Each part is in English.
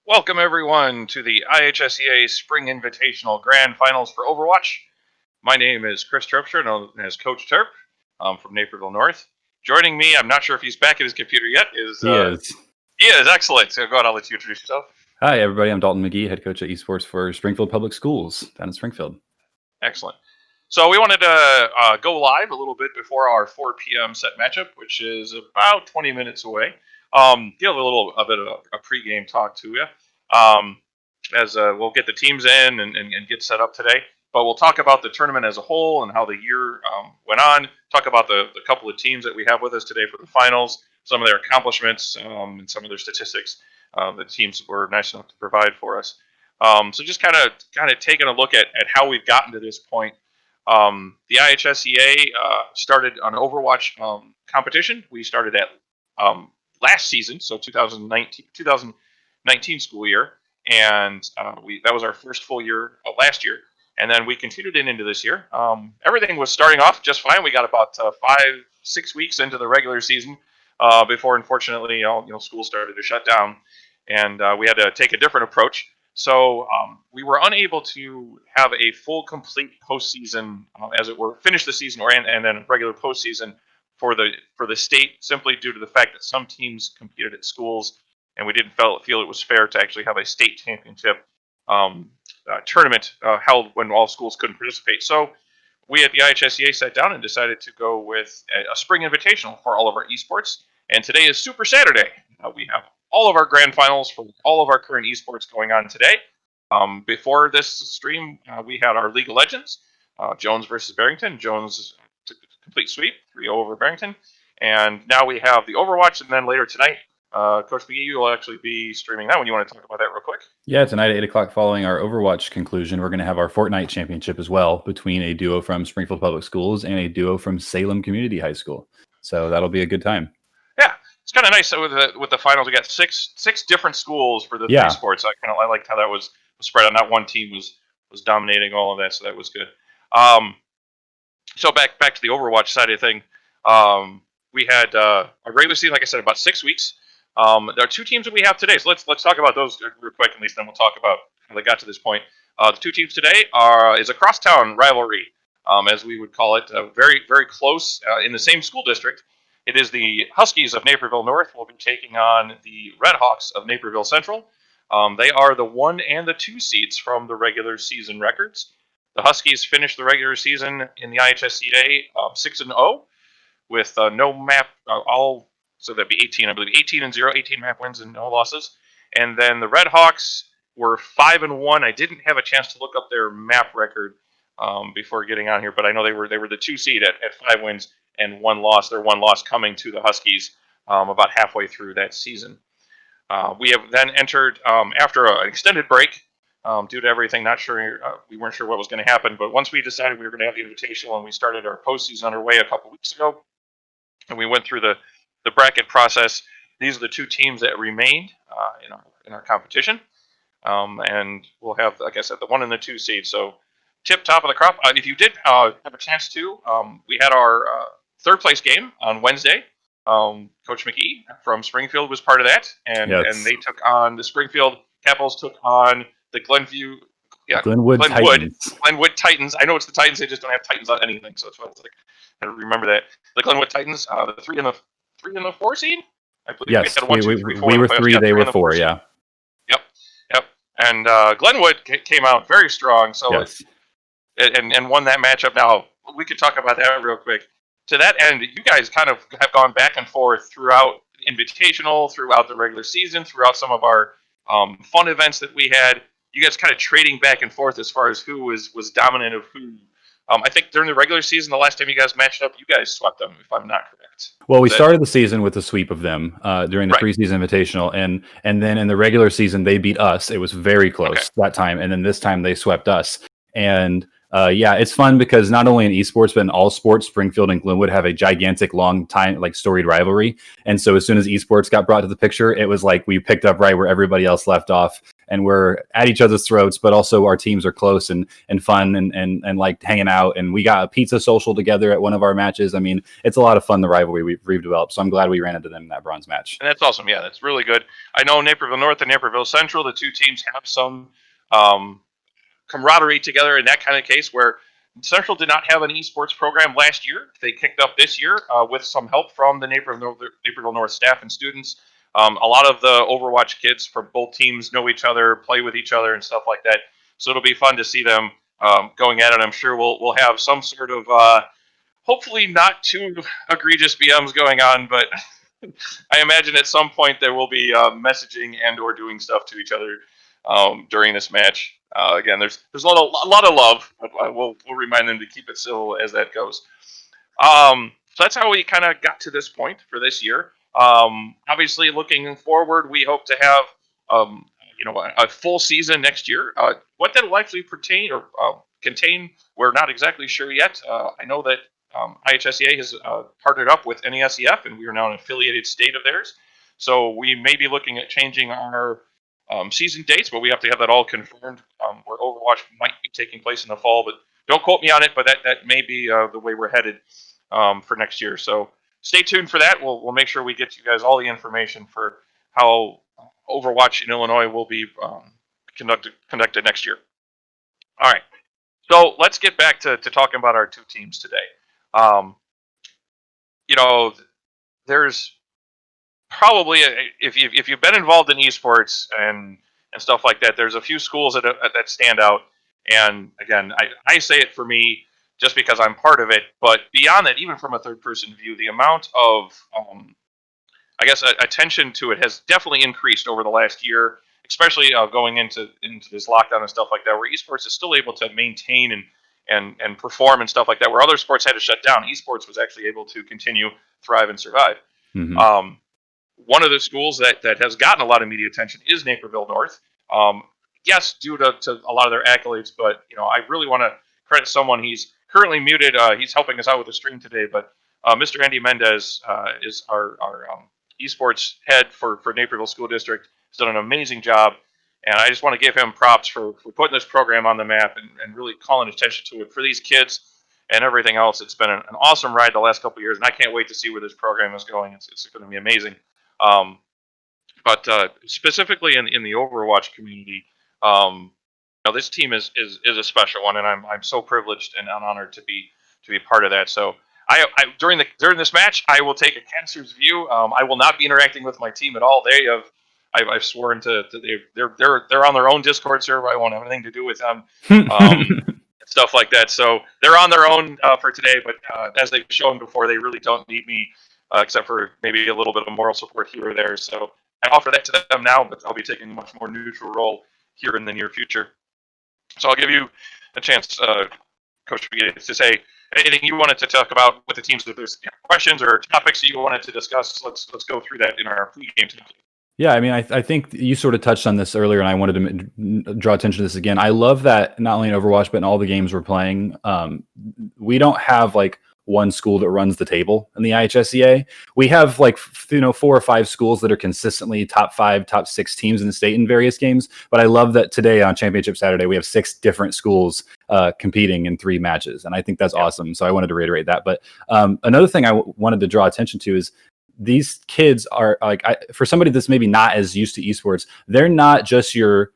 Welcome, everyone, to the IHSEA Spring Invitational Grand Finals for Overwatch. My name is Chris Terpstra, known as Coach Terp, from Naperville North. Joining me, I'm not sure if he's back at his computer yet, is... He is. He is, excellent. So go ahead, I'll let you introduce yourself. Hi, everybody. I'm Dalton McGee, head coach at Esports for Springfield Public Schools down in Springfield. Excellent. So we wanted to go live a little bit before our 4 p.m. set matchup, which is about 20 minutes away. Give a bit of a pregame talk to you, as we'll get the teams in and get set up today. But we'll talk about the tournament as a whole and how the year went on. Talk about the couple of teams that we have with us today for the finals, some of their accomplishments, and some of their statistics the teams were nice enough to provide for us. So just kind of taking a look at how we've gotten to this point. The IHSEA started an Overwatch competition. We started at last season, so 2019 school year, and that was our first full year last year, and then we continued into this year. Everything was starting off just fine. We got about 5-6 weeks into the regular season before, unfortunately, school started to shut down, and we had to take a different approach. So we were unable to have a full, complete postseason, as it were, finish the season and then regular postseason for the state, simply due to the fact that some teams competed at schools, and we didn't feel it was fair to actually have a state championship tournament held when all schools couldn't participate. So we at the IHSEA sat down and decided to go with a spring invitational for all of our esports. And today is Super Saturday. We have all of our grand finals for all of our current esports going on today. Before this stream, we had our League of Legends, Jones versus Barrington. Jones took a complete sweep, 3-0 over Barrington. And now we have the Overwatch, and then later tonight, Coach McGee, you will actually be streaming that one. You want to talk about that real quick? Yeah, tonight at 8 o'clock following our Overwatch conclusion, we're going to have our Fortnite championship as well between a duo from Springfield Public Schools and a duo from Salem Community High School. So that'll be a good time. Yeah, it's kind of nice with the finals. We got six different schools for the three sports. I liked how that was spread out. Not one team was dominating all of that, so that was good. So back to the Overwatch side of the thing. We had a regular season, like I said, about 6 weeks. There are two teams that we have today, so let's talk about those real quick. At least then we'll talk about how they got to this point. The two teams today is a crosstown rivalry, as we would call it, very very close in the same school district. It is the Huskies of Naperville North will be taking on the Red Hawks of Naperville Central. They are the 1 and the 2 seeds from the regular season records. The Huskies finished the regular season in the IHSEA 6-0 with no map so that'd be 18, I believe, 18-0, 18 map wins and no losses. And then the Red Hawks were 5-1. I didn't have a chance to look up their map record before getting on here, but I know they were the 2 seed at 5 wins and 1 loss. Their 1 loss coming to the Huskies about halfway through that season. We have then entered after an extended break due to everything. We weren't sure what was going to happen, but once we decided we were going to have the invitational and we started our postseason underway a couple weeks ago, and we went through the bracket process. These are the 2 teams that remained in our competition, and we'll have, like I said, the 1 and the 2 seeds. So top of the crop. If you did have a chance to, we had our 3rd place game on Wednesday. Coach McGee from Springfield was part of that, and they took on the Springfield Capitals took on the Glenwood Titans. I know it's the Titans; they just don't have Titans on anything, so it's like I remember that the Glenwood Titans, the 3 and the 4 seed. I believe yes, we were 3, they were 4. Yeah. Yep. And Glenwood came out very strong. So yes. and won that matchup. Now we could talk about that real quick. To that end, you guys kind of have gone back and forth throughout Invitational, throughout the regular season, throughout some of our fun events that we had. You guys kind of trading back and forth as far as who was dominant of who. I think during the regular season, the last time you guys matched up, you guys swept them, if I'm not correct. Well, we started the season with a sweep of them during the preseason invitational, and then in the regular season, they beat us. It was very close that time, and then this time they swept us. And it's fun because not only in esports, but in all sports, Springfield and Glenwood have a gigantic, long time, storied rivalry. And so as soon as esports got brought to the picture, it was like we picked up right where everybody else left off. and we're at each other's throats, but also our teams are close and fun and like hanging out. And we got a pizza social together at one of our matches. I mean, it's a lot of fun, the rivalry we've developed. So I'm glad we ran into them in that bronze match. And that's awesome. Yeah, that's really good. I know Naperville North and Naperville Central, the two teams have some camaraderie together in that kind of case where Central did not have an esports program last year. They kicked up this year with some help from the Naperville North staff and students. A lot of the Overwatch kids from both teams know each other, play with each other, and stuff like that. So it'll be fun to see them going at it. I'm sure we'll have some sort of hopefully not too egregious BMs going on, but I imagine at some point there will be messaging and or doing stuff to each other during this match. Again, there's a lot of love, but we'll remind them to keep it civil as that goes. So that's how we kind of got to this point for this year. Obviously, looking forward, we hope to have a full season next year. What that will actually pertain or contain, we're not exactly sure yet. I know that IHSEA has partnered up with NESEF, and we are now an affiliated state of theirs. So we may be looking at changing our season dates, but we have to have that all confirmed. Where Overwatch might be taking place in the fall, but don't quote me on it. But that may be the way we're headed for next year. So stay tuned for that. We'll make sure we get you guys all the information for how Overwatch in Illinois will be conducted next year. All right. So let's get back to talking about our two teams today. There's probably if you've been involved in esports and stuff like that, there's a few schools that stand out. And again, I say it for me just because I'm part of it. But beyond that, even from a third person view, the amount of attention to it has definitely increased over the last year, especially going into this lockdown and stuff like that, where esports is still able to maintain and perform and stuff like that, where other sports had to shut down. Esports was actually able to continue, thrive, and survive. Mm-hmm. One of the schools that has gotten a lot of media attention is Naperville North. Yes, due to a lot of their accolades, but I really want to credit someone. He's currently muted. He's helping us out with the stream today, but Mr. Andy Mendez is our esports head for Naperville School District. He's done an amazing job, and I just want to give him props for putting this program on the map and really calling attention to it for these kids and everything else. It's been an awesome ride the last couple of years, and I can't wait to see where this program is going. It's going to be amazing. But specifically in the Overwatch community, this team is a special one, and I'm so privileged and honored to be part of that. So during this match, I will take a caster's view. I will not be interacting with my team at all. I've sworn to they're on their own Discord server. I won't have anything to do with them. Stuff like that. So they're on their own for today. But as they've shown before, they really don't need me. Except for maybe a little bit of moral support here or there. So I offer that to them now, but I'll be taking a much more neutral role here in the near future. So I'll give you a chance, Coach B, to say anything you wanted to talk about with the teams. If there's questions or topics that you wanted to discuss, let's go through that in our pregame tonight. Yeah, I mean, I think you sort of touched on this earlier, and I wanted to draw attention to this again. I love that not only in Overwatch, but in all the games we're playing, we don't have like one school that runs the table in the IHSEA. We have 4 or 5 schools that are consistently top 5, top 6 teams in the state in various games. But I love that today on Championship Saturday, we have 6 different schools competing in 3 matches. And I think that's awesome. So I wanted to reiterate that. But another thing I wanted to draw attention to is these kids are for somebody that's maybe not as used to esports, they're not just your,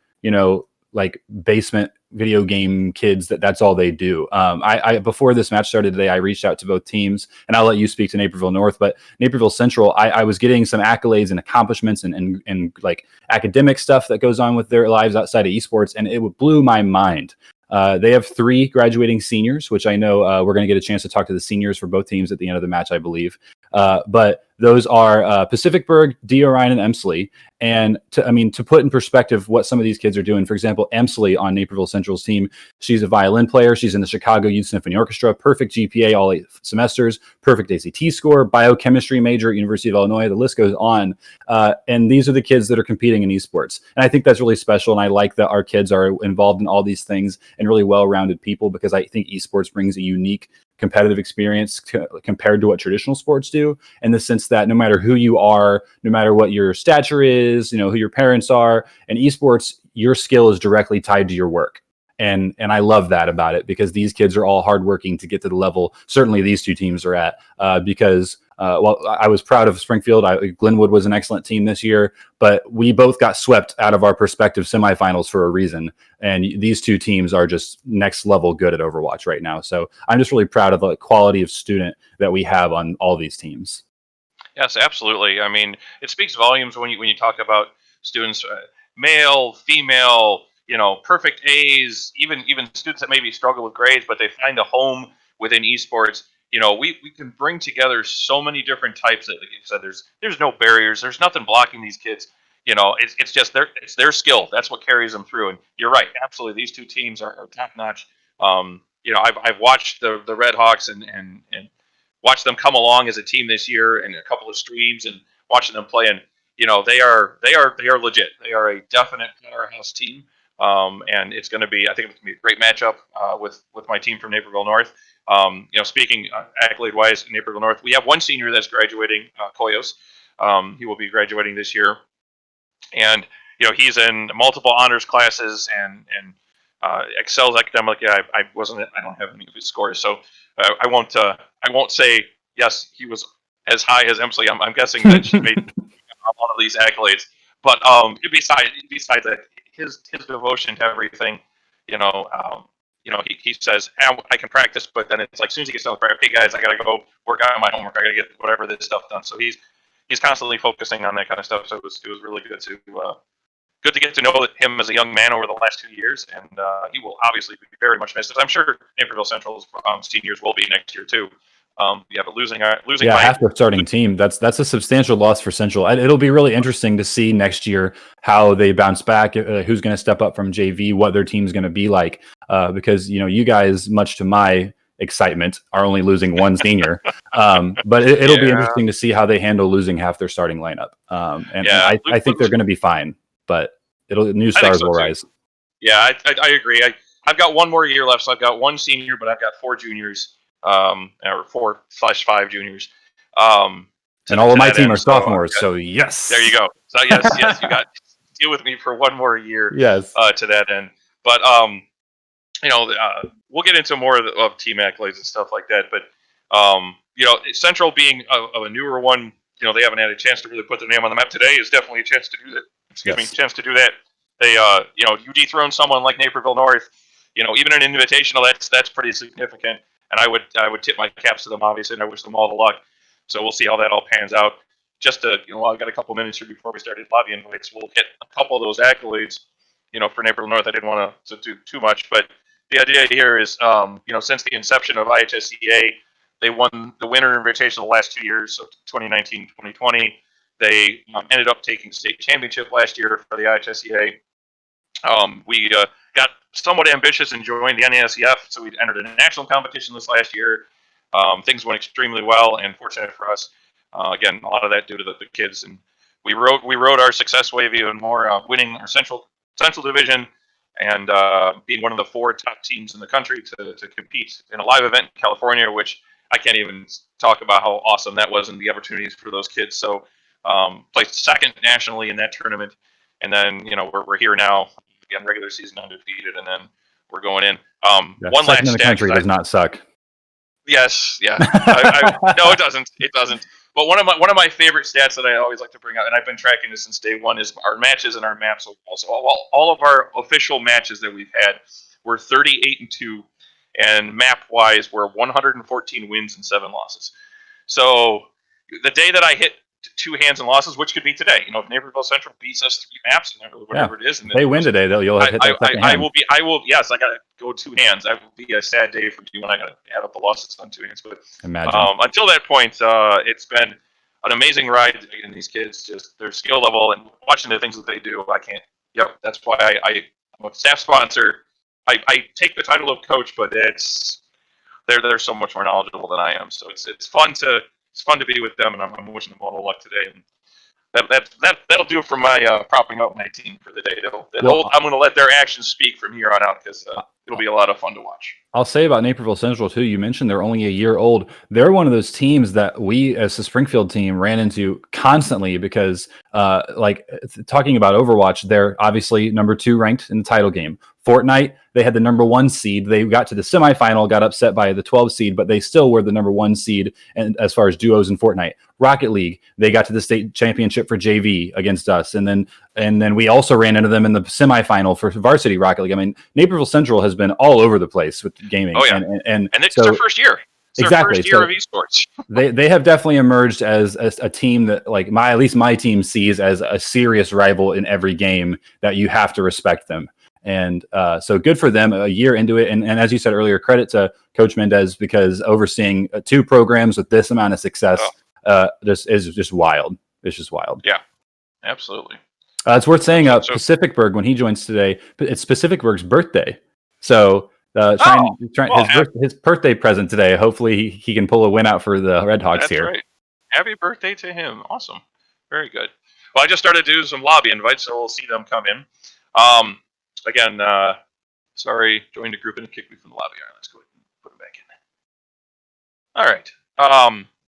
basement video game kids that's all they do. I before this match started today, I reached out to both teams, and I'll let you speak to Naperville North, but Naperville Central, I was getting some accolades and accomplishments and like academic stuff that goes on with their lives outside of esports, and it blew my mind. They have 3 graduating seniors, which I know we're going to get a chance to talk to the seniors for both teams at the end of the match, I believe. But those are Pacificburg, D. Orion, and Emsley. And to put in perspective what some of these kids are doing, for example, Emsley on Naperville Central's team, she's a violin player. She's in the Chicago Youth Symphony Orchestra, perfect GPA all 8 semesters, perfect ACT score, biochemistry major at University of Illinois. The list goes on. And these are the kids that are competing in esports. And I think that's really special. And I like that our kids are involved in all these things and really well-rounded people, because I think esports brings a unique competitive experience compared to what traditional sports do, in the sense that no matter who you are, no matter what your stature is, who your parents are, in esports, your skill is directly tied to your work. And I love that about it, because these kids are all hardworking to get to the level certainly these two teams are at. Because well, I was proud of Springfield. Glenwood was an excellent team this year, but we both got swept out of our prospective semifinals for a reason. And these two teams are just next level good at Overwatch right now. So I'm just really proud of the quality of student that we have on all these teams. Yes, absolutely. I mean, it speaks volumes when you talk about students, male, female, perfect A's, even students that maybe struggle with grades, but they find a home within esports. We can bring together so many different types. Like you said, there's no barriers. There's nothing blocking these kids. It's just their skill. That's what carries them through. And you're right, absolutely. These two teams are top notch. I've watched the Red Hawks and watch them come along as a team this year in a couple of streams and watching them play. And they are legit. They are a definite powerhouse team. And it's going to be, I think, it's going to be a great matchup with my team from Naperville North. Speaking accolade wise, in Naperville North, we have one senior that's graduating, Koyos. He will be graduating this year, and he's in multiple honors classes and excels academically. I don't have any of his scores, so I won't say yes he was as high as Emsley. I'm guessing that she made a lot of these accolades, but besides that, his devotion to everything, he says, I can practice, but then it's like as soon as he gets done with practice, hey guys, I gotta go work on my homework. I gotta get whatever this stuff done. So he's constantly focusing on that kind of stuff. So it was really good to get to know him as a young man over the last 2 years, and he will obviously be very much missed. I'm sure Naperville Central's seniors will be next year too. But losing half the starting team, that's a substantial loss for Central. It'll be really interesting to see next year how they bounce back, who's going to step up from JV, what their team's going to be like, because you guys, much to my excitement, are only losing one senior. But it'll be interesting to see how they handle losing half their starting lineup. And I think they're going to be fine, but new stars will rise. Yeah, I agree. I've got one more year left, so I've got one senior, but I've got 4 juniors, or 4/5 juniors. And all of my team are sophomores, so yes. There you go. So yes, you got to deal with me for one more year. Yes. To that end, but we'll get into more of team accolades and stuff like that. But Central being a newer one, they haven't had a chance to really put their name on the map. Today is definitely a chance to do that. Chance to do that. They, you dethrone someone like Naperville North, even an invitational, that's pretty significant. And I would tip my caps to them, obviously, and I wish them all the luck. So we'll see how that all pans out. Just to, I've got a couple minutes here before we started lobby invites. We'll hit a couple of those accolades, for Naperville North. I didn't want to do too much, but the idea here is, since the inception of IHSEA, they won the winter invitational the last 2 years, so 2019, 2020. They ended up taking state championship last year for the IHSEA. We got somewhat ambitious and joined the NASEF, so we entered a national competition this last year. Things went extremely well, and fortunate for us. Again, a lot of that due to the kids, and we rode our success wave even more, winning our central division and being one of the 4 top teams in the country to compete in a live event in California, which I can't even talk about how awesome that was and the opportunities for those kids. So placed second nationally in that tournament, and then we're here now. Again, regular season undefeated, and then we're going in. One last in the country does not suck. Yes, yeah. No, it doesn't. It doesn't. But one of my favorite stats that I always like to bring up, and I've been tracking this since day one, is our matches and our maps. Also, all of our official matches that we've had were 38-2, and map wise, we're 114 wins and 7 losses. So the day that I hit 2 hands and losses, which could be today. If Naperville Central beats us 3 maps and whatever it is, and they win today, you'll hit that second hand. I will. Yes, I got to go 2 hands. That will be a sad day for me when I got to add up the losses on 2 hands. But imagine. Until that point, it's been an amazing ride in these kids. Just their skill level and watching the things that they do. I can't. Yep, that's why I'm a staff sponsor. I take the title of coach, but they're so much more knowledgeable than I am. So it's fun to be with them, and I'm wishing them all the luck today. And that'll do it for my propping up my team for the day. I'm going to let their actions speak from here on out, because it'll be a lot of fun to watch. I'll say about Naperville Central too. You mentioned they're only a year old. They're one of those teams that we, as the Springfield team, ran into constantly because, talking about Overwatch, they're obviously number 2 ranked in the title game. Fortnite, they had the number 1 seed. They got to the semifinal, got upset by the 12 seed, but they still were the number 1 seed. And as far as duos in Fortnite, Rocket League, they got to the state championship for JV against us, and then we also ran into them in the semifinal for varsity Rocket League. I mean, Naperville Central has been all over the place with gaming. Oh yeah, and it's their first year. It's exactly. Their first year of esports. they have definitely emerged as a team that, like, at least my team sees as a serious rival in every game that you have to respect them. And so good for them, a year into it. And as you said earlier, credit to Coach Mendez, because overseeing 2 programs with this amount of success is just wild. It's just wild. Yeah, absolutely. It's worth saying, Pacificburg, when he joins today, it's Pacificburg's birthday. So his birthday present today. Hopefully he can pull a win out for the Red Hawks. That's right. Happy birthday to him. Awesome. Very good. Well, I just started to do some lobby invites, so we'll see them come in. Again, sorry, joined a group and it kicked me from the lobby. All right, let's go ahead and put them back in. All right.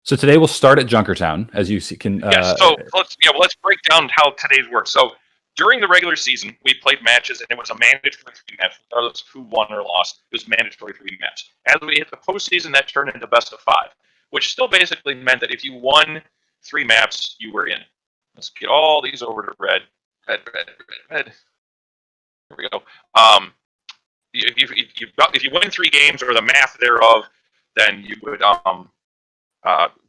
So today we'll start at Junkertown, as you can. So let's break down how today's works. So during the regular season, we played matches, and it was a mandatory 3 match, regardless of who won or lost. It was mandatory 3 match. As we hit the postseason, that turned into best of 5, which still basically meant that if you won 3 maps, you were in. Let's get all these over to red. Here we go. If you win 3 games or the math thereof, then you would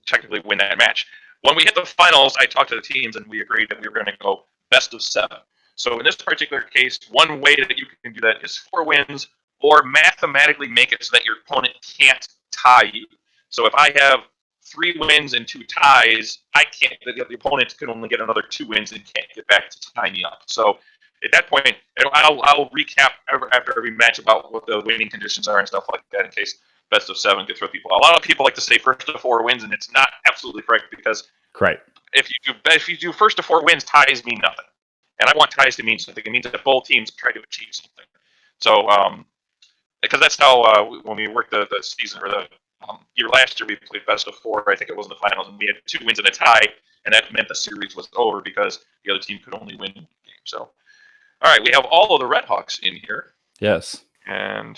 technically win that match. When we hit the finals, I talked to the teams and we agreed that we were going to go best of 7. So in this particular case, one way that you can do that is 4 wins, or mathematically make it so that your opponent can't tie you. So if I have 3 wins and 2 ties, the opponent can only get another 2 wins and can't get back to tie me up. So at that point, I'll recap after every match about what the winning conditions are and stuff like that, in case best of 7 gets through people. A lot of people like to say first to 4 wins, and it's not absolutely correct, because if you do first to 4 wins, ties mean nothing, and I want ties to mean something. It means that both teams try to achieve something. So because that's how when we worked the season, or the year last year, we played best of 4. I think it was in the finals, and we had 2 wins and a tie, and that meant the series was over because the other team could only win the game. So. All right, we have all of the Red Hawks in here. Yes. And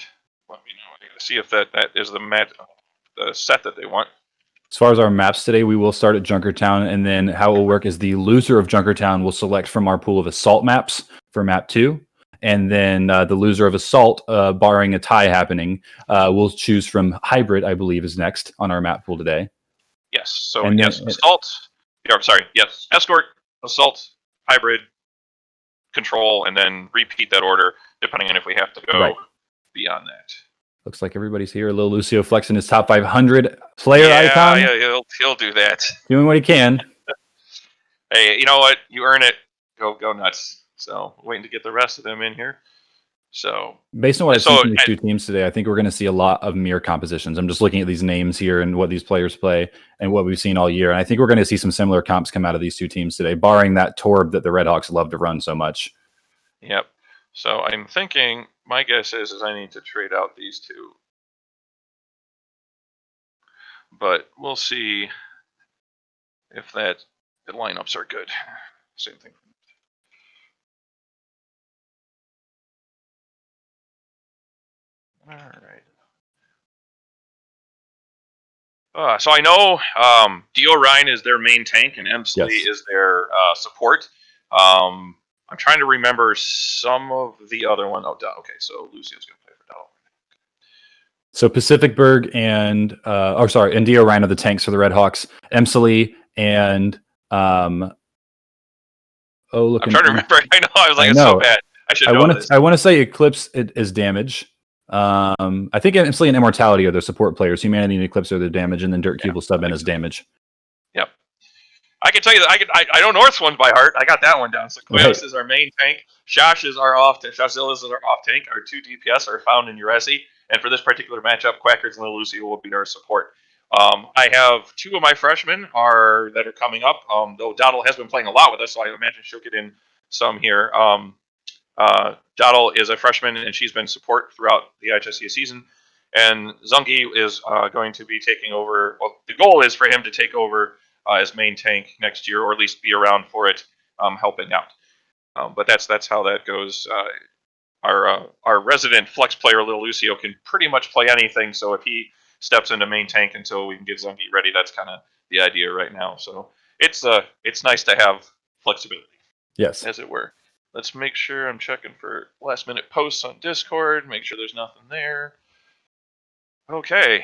let me know. I got to see if that is the set that they want. As far as our maps today, we will start at Junkertown, and then how it will work is the loser of Junkertown will select from our pool of Assault maps for map 2, and then the loser of Assault, barring a tie happening, will choose from Hybrid, I believe, is next on our map pool today. Yes. So Assault. Yes, Escort, Assault, Hybrid, Control, and then repeat that order depending on if we have to go beyond that. Looks like everybody's here. Lil Lucio flexing his top 500 player icon. Yeah, he'll do that. Doing what he can. Hey, you know what? You earn it. Go nuts. So waiting to get the rest of them in here. So based on what I've seen from these 2 teams today, I think we're going to see a lot of mirror compositions. I'm just looking at these names here and what these players play and what we've seen all year. And I think we're going to see some similar comps come out of these 2 teams today, barring that Torb that the Red Hawks love to run so much. Yep. So I'm thinking, my guess is I need to trade out these 2. But we'll see if the lineups are good. Same thing. All right. So I know Dio Ryan is their main tank, and Emsley is their support. I'm trying to remember some of the other one. Oh, okay. So Lucio's going to play for Dell. So Pacificburg and Dio Ryan are the tanks for the Red Hawks. Emsley and I'm trying to remember. I know. I was like, it's so bad. I should know this. I want to say Eclipse is damage. I think Emsley and Immortality are their support players. Humanity and Eclipse are their damage, and then Dirt Cube will sub in as damage. Yep. I can tell you that I know North's one by heart. I got that one down. So Quaos is our main tank. Shosh is our off tank. Shashzilla is our off tank. Our 2 DPS are found in URESI. And for this particular matchup, Quackers and Lil Lucio will be our support. I have 2 of my freshmen that are coming up. Though Doddle has been playing a lot with us, so I imagine she'll get in some here. Doddle is a freshman, and she's been support throughout the IHSEA season. And Zungi is going to be taking over. Well, the goal is for him to take over as main tank next year, or at least be around for it, helping out. But that's how that goes. Our resident flex player, Lil Lucio, can pretty much play anything. So if he steps into main tank until we can get Zungi ready, that's kind of the idea right now. So it's nice to have flexibility. Yes, as it were. Let's make sure I'm checking for last minute posts on Discord. Make sure there's nothing there. Okay,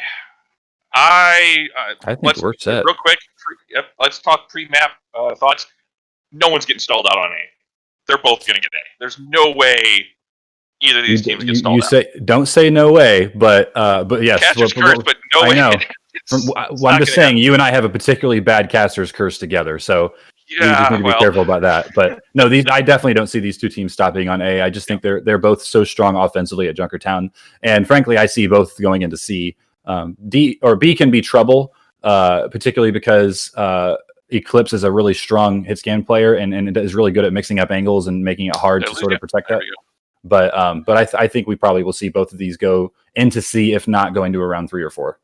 I think we're set. Real quick. Yep, let's talk pre-map thoughts. No one's getting stalled out on A. They're both going to get A. There's no way either of these teams get stalled out. Don't say no way, but yes. Caster's curse, but no way. I know. I'm just saying, you and I have a particularly bad caster's curse together, so we just need to be careful about that. But no, I definitely don't see these two teams stopping on A. I just think they're both so strong offensively at Junkertown, and frankly, I see both going into C. D or B can be trouble, particularly because Eclipse is a really strong hit scan player and is really good at mixing up angles and making it hard to sort of protect that. But I think we probably will see both of these go into C, if not going to around 3 or 4.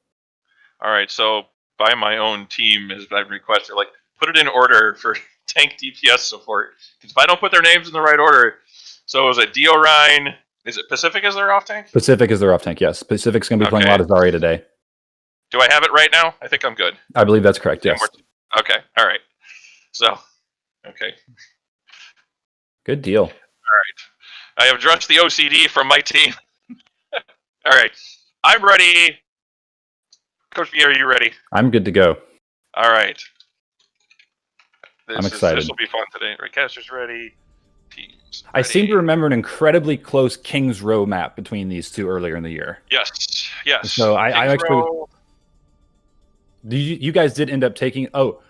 All right, so by my own team has been requested, like, put it in order for tank DPS support. Because if I don't put their names in the right order, so is it Diorine? Is it Pacific as their off tank? Pacific is their off tank, yes. Pacific's going to be playing a lot of Zarya today. Do I have it right now? I think I'm good. I believe that's correct, yes. Okay, all right. So, okay. Good deal. All right. I have addressed the OCD from my team. All right. I'm ready. Coach B, are you ready? I'm good to go. All right. I'm excited. This will be fun today. Right, casters ready. Teams ready. I seem to remember an incredibly close Kings Row map between these two earlier in the year. Yes. So I actually... You guys did end up taking...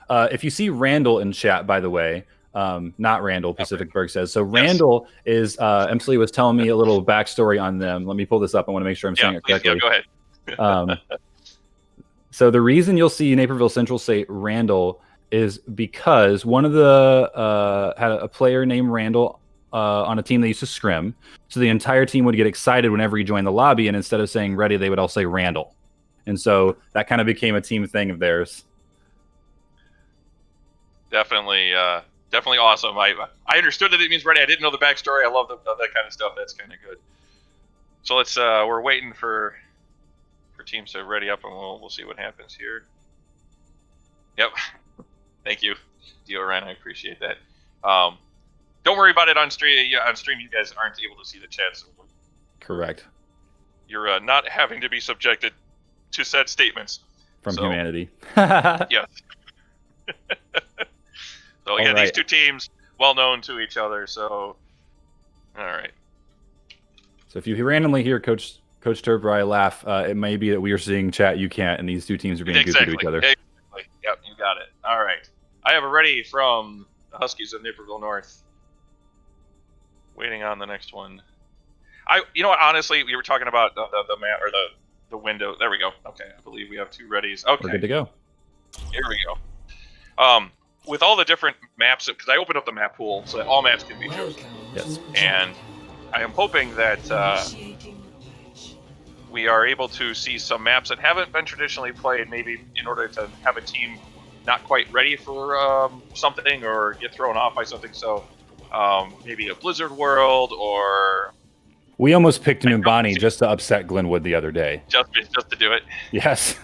if you see Randall in chat, by the way, not Randall, Pacificberg says. So Randall is... Emsley was telling me a little backstory on them. Let me pull this up. I want to make sure I'm saying it correctly. Yeah, go ahead. So the reason you'll see Naperville Central say Randall is because one of the had a player named Randall on a team that used to scrim. So the entire team would get excited whenever he joined the lobby, and instead of saying ready, they would all say Randall. And so that kind of became a team thing of theirs. Definitely awesome. I understood that it means ready. I didn't know the backstory. I love that kind of stuff. That's kind of good. So let's we're waiting for teams to ready up, and we'll see what happens here. Yep. Thank you, Diorine. I appreciate that. Don't worry about it on stream. Yeah, on stream, you guys aren't able to see the chat. So correct. You're not having to be subjected to said statements from humanity. Yes. So again, right. These two teams well known to each other. So, all right. So if you randomly hear Coach Turbray laugh, it may be that we are seeing chat you can't, and these two teams are being goofy to each other. Exactly. Yep, you got it. All right. I have a ready from the Huskies of Naperville North. Waiting on the next one. You know what? Honestly, we were talking about the map or the window. There we go. Okay, I believe we have 2 readies. Okay, we're good to go. Here we go. With all the different maps, because I opened up the map pool so that all maps can be chosen. Yes. And I am hoping that we are able to see some maps that haven't been traditionally played, maybe in order to have a team not quite ready for something or get thrown off by something. So maybe a Blizzard World or... We almost picked Numbani just to upset Glenwood the other day. Just to do it? Yes.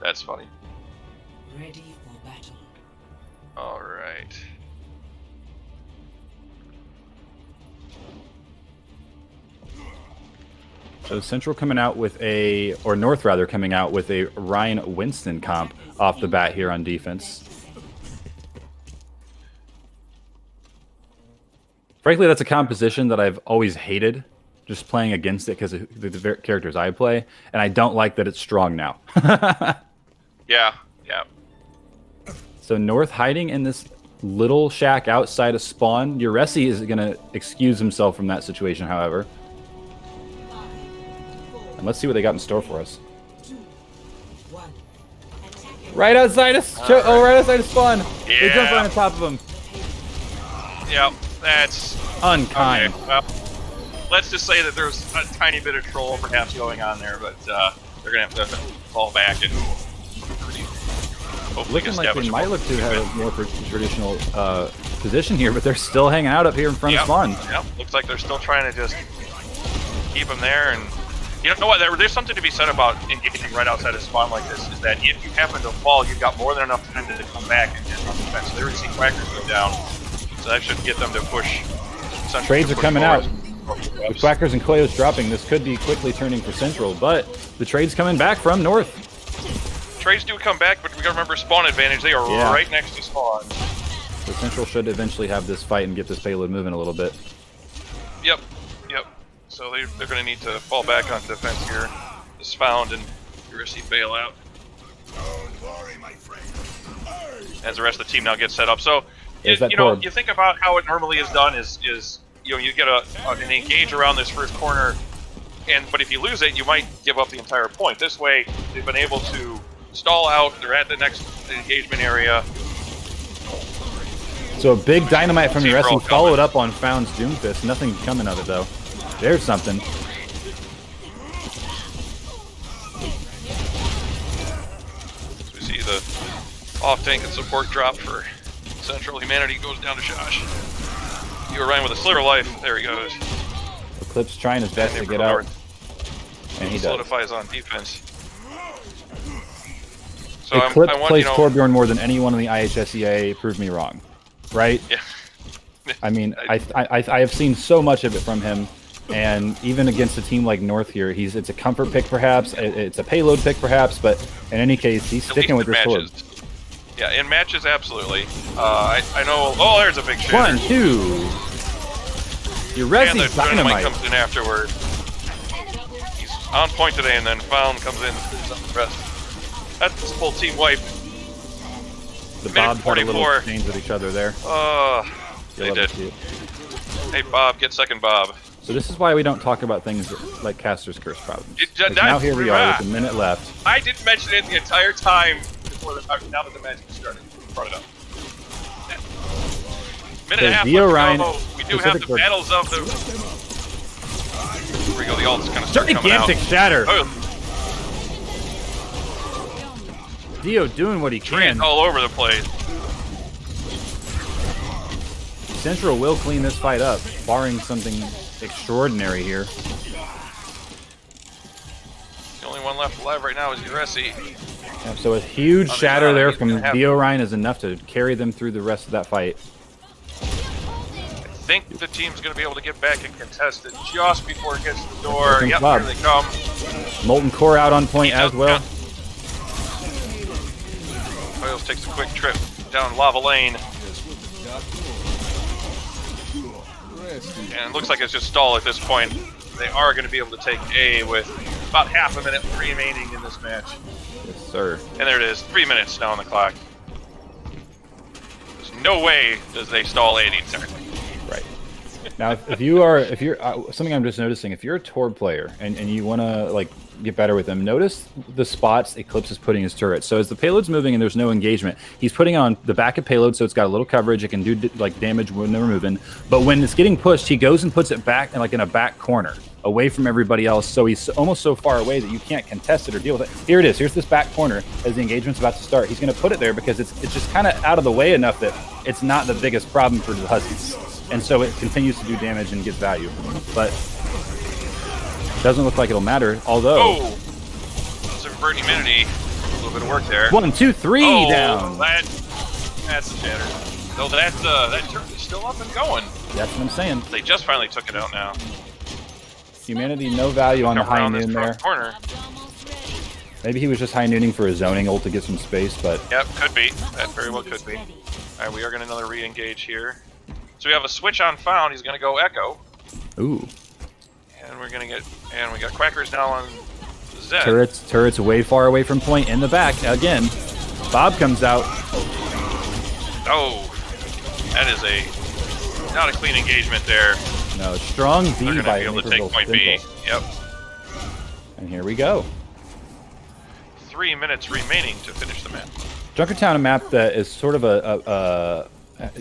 That's funny. Ready for battle. All right. So Central coming out with North rather, coming out with a Ryan Winston comp off the bat here on defense. Frankly, that's a composition that I've always hated, just playing against it because of the characters I play, and I don't like that it's strong now. Yeah. So North hiding in this little shack outside of spawn. Uresi is going to excuse himself from that situation, however. And let's see what they got in store for us. Right outside of right outside of spawn. Yeah. They jump right on top of him. Yep, that's unkind. Okay, well, let's just say that there's a tiny bit of troll perhaps going on there, but they're gonna have to fall back and hopefully looking like they might look to have a more traditional position here, but they're still hanging out up here in front of spawn. Yep, looks like they're still trying to just keep them there. And you know what? There's something to be said about engaging right outside of spawn like this. Is that if you happen to fall, you've got more than enough time to come back and get on defense. So they already see Quackers go down, so that should get them to push. Trades are coming out. With Quackers and Cleos dropping, this could be quickly turning for Central, but the trade's coming back from North. Trades do come back, but we gotta remember spawn advantage. They are right next to spawn. So Central should eventually have this fight and get this payload moving a little bit. Yep. So they're gonna need to fall back on defense here. This found and you're gonna see bail out. As the rest of the team now gets set up. So you think about how it normally is done is you get an engage around this first corner, but if you lose it, you might give up the entire point. This way, they've been able to stall out. They're at the next engagement area. So a big dynamite from the wrestling followed up on Found's Doomfist. Nothing coming of it though. There's something. We see the off tank and support drop for Central. Humanity goes down to Josh. You were Ryan with a sliver of life. There he goes. Eclipse trying his best to get out. And he solidifies on defense. So Eclipse plays Torbjorn more than anyone in the IHSEA. Prove me wrong, right? Yeah. I mean, I have seen so much of it from him, and even against a team like North here, it's a comfort pick perhaps, it's a payload pick perhaps, but in any case, he's sticking with this sword. Yeah, in matches, absolutely. I know. Oh, there's a big shit. 1, 2. Your Resi Dynamite comes in afterward. He's on point today, and then Found comes in. That's full team wipe. The Bob had a little exchange with each other there. They did. Hey, Bob, get second Bob. So this is why we don't talk about things like Caster's Curse problems. Now here we are with a minute left. I didn't mention it the entire time before now that the match started. Brought it up. Minute and a half left to go. We do have the battles of the... Here we go, the ult's kind of starting coming out. Gigantic shatter. Dio doing what he can. All over the place. Central will clean this fight up, barring something extraordinary here. The only one left alive right now is Uresi. Yep, so a huge shatter there from Dio Ryan is enough to carry them through the rest of that fight. I think the team's going to be able to get back and contest it just before it gets to the door. Yep, Bob. here they come. Molten Core out on point as well. Coils takes a quick trip down Lava Lane. And it looks like it's just stall at this point. They are going to be able to take A with about half a minute remaining in this match. Yes, sir. And there it is, 3 minutes now on the clock. There's no way does they stall A the entire thing. Right. Now, if you're something I'm just noticing, if you're a Torb player and you want to like get better with him, notice the spots Eclipse is putting his turrets. So as the payload's moving and there's no engagement, he's putting on the back of payload, so it's got a little coverage. It can do like damage when they're moving. But when it's getting pushed, he goes and puts it back and like in a back corner, away from everybody else. So he's almost so far away that you can't contest it or deal with it. Here it is. Here's this back corner as the engagement's about to start. He's going to put it there because it's just kind of out of the way enough that it's not the biggest problem for the Huskies. And so it continues to do damage and gets value. But doesn't look like it'll matter, although... Subvert Humanity. A little bit of work there. 1, 2, 3 down. That's a shatter. So that turret is still up and going. That's what I'm saying. They just finally took it out now. Humanity, no value on the high noon there. Corner. Maybe he was just high nooning for a zoning ult to get some space, but... Yep, could be. That very well could be. Alright, we are going to another re-engage here. So we have a switch on Found. He's going to go Echo. Ooh. And we're going to get... And we got Quackers now on Zed. Turrets way far away from point in the back. Again, Bob comes out. Oh. That is not a clean engagement there. No, strong B They're by be able to take point B. Yep. And here we go. 3 minutes remaining to finish the map. Junkertown, a map that is sort of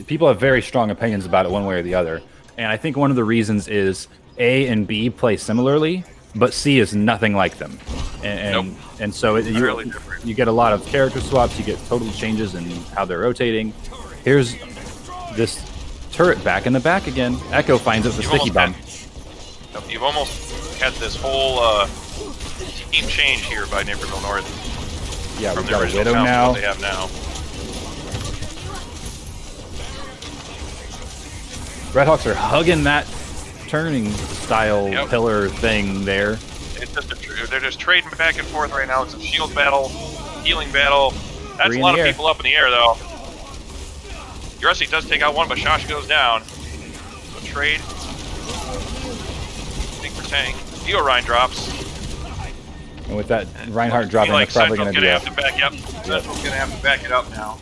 people have very strong opinions about it one way or the other. And I think one of the reasons is A and B play similarly, but C is nothing like them. And so you get a lot of character swaps, you get total changes in how they're rotating. Here's this turret back in the back again. Echo finds it with a sticky bomb. You've almost had this whole team change here by Naperville North. Yeah, from we've the got a original Widow town to now. what they have now. Redhawks are hugging that turning style pillar thing there. It's just they're just trading back and forth right now. It's a shield battle, healing battle. That's a lot of people up in the air, though. Yuresi does take out one, but Shosh goes down. So trade. Think for tank. Ryan drops. And with that Reinhardt dropping, that's probably going to be have to back up. Central's going to have to back it up now.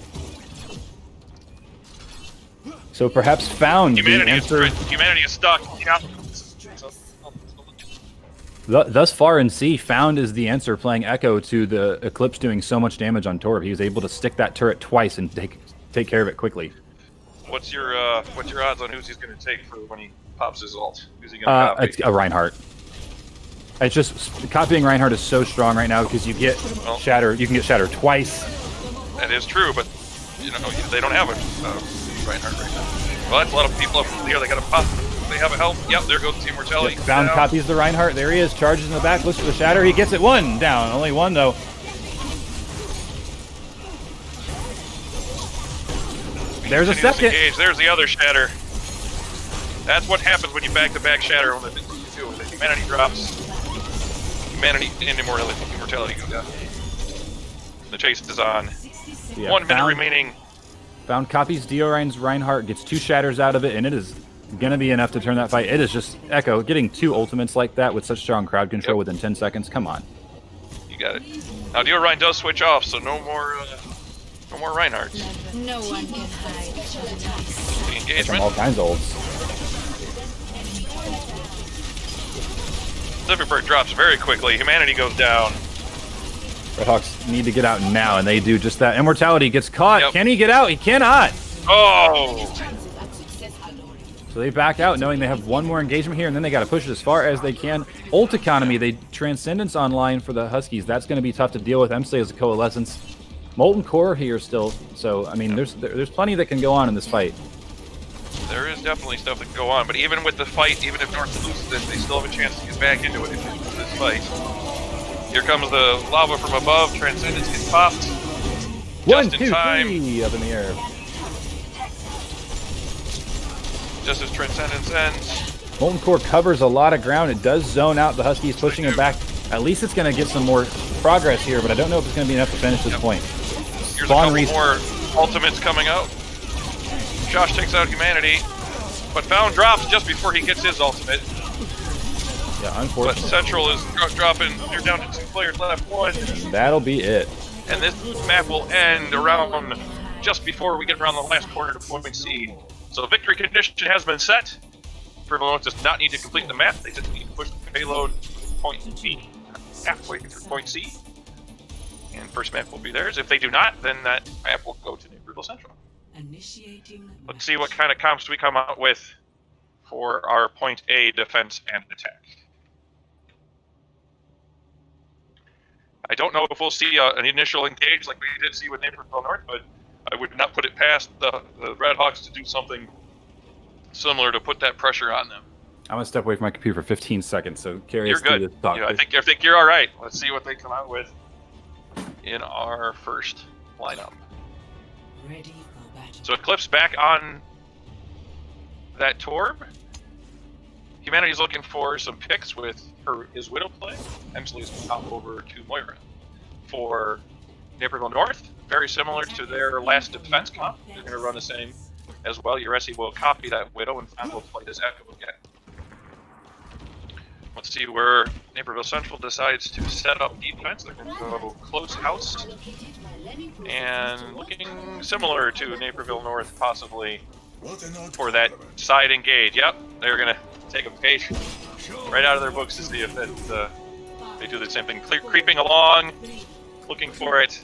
So perhaps found Humanity the answer. Humanity is stuck. Yeah. Thus far in C, Found is the answer, playing Echo to the Eclipse doing so much damage on Torb. He was able to stick that turret twice and take care of it quickly. What's your odds on who's he's going to take for when he pops his ult? Who's he going to copy? It's a Reinhardt. It's just copying Reinhardt is so strong right now because you get Shatter. You can get Shatter twice. That is true, but you know they don't have a Reinhardt right now. Well, that's a lot of people up here. They got to pop. They have a health. Yep, there goes Team Mortality. Yep, Found copies the Reinhardt. There he is. Charges in the back. Looks for the Shatter. He gets it. One down. Only one though. There's a second. There's the other Shatter. That's what happens when you back-to-back Shatter. When the Humanity drops. Humanity and Immortality go down. The chase is on. Yeah, 1 minute remaining. Found copies Diorion's Reinhardt, gets 2 Shatters out of it, and it is going to be enough to turn that fight. It is just Echo getting 2 ultimates like that with such strong crowd control within 10 seconds. Come on. You got it. Now Diorion does switch off, so no more Reinhardt. No one can hide the engagement. All kinds of ults. Silverberg drops very quickly. Humanity goes down. Redhawks need to get out now, and they do just that. Immortality gets caught. Yep. Can he get out? He cannot. Oh! So they back out, knowing they have one more engagement here, and then they got to push it as far as they can. Ult economy, they Transcendence online for the Huskies. That's going to be tough to deal with. MSA is a Coalescence. Molten Core here still. So, I mean, there's plenty that can go on in this fight. There is definitely stuff that can go on, but even with the fight, even if North loses this, they still have a chance to get back into it in this fight. Here comes the lava from above. Transcendence gets popped. 1, 2, 3 up in the air. Just as Transcendence ends. Molten Core covers a lot of ground. It does zone out the Huskies, pushing it back. At least it's going to get some more progress here, but I don't know if it's going to be enough to finish this point. Here's a couple more ultimates coming out. Josh takes out Humanity, but Found drops just before he gets his ultimate. Yeah, unfortunately. But Central is dropping. They're down to 2 players left. 1. That'll be it. And this map will end around just before we get around the last quarter to point C. So victory condition has been set. Naperville does not need to complete the map. They just need to push the payload point B halfway through point C. And first map will be theirs. If they do not, then that map will go to Naperville Central. Let's see what kind of comps we come out with for our point A defense and attack. I don't know if we'll see an initial engage like we did see with Naperville North, but I would not put it past the Redhawks to do something similar to put that pressure on them. I'm gonna step away from my computer for 15 seconds, so carry us through this talk. Yeah, I think you're all right. Let's see what they come out with in our first lineup. Ready for battle. So Eclipse back on that Torb. Humanity's looking for some picks with his Widow play. Emsley's going to hop over to Moira. For Naperville North, very similar to their last defense comp. They're going to run the same as well. Yuresi will copy that Widow and Found will play this Echo again. Let's see where Naperville Central decides to set up defense. They're going to go close house. And looking similar to Naperville North, possibly, for that side engage. Yep, they're going to take a page right out of their books to see if they do the same thing. Creeping along, looking for it.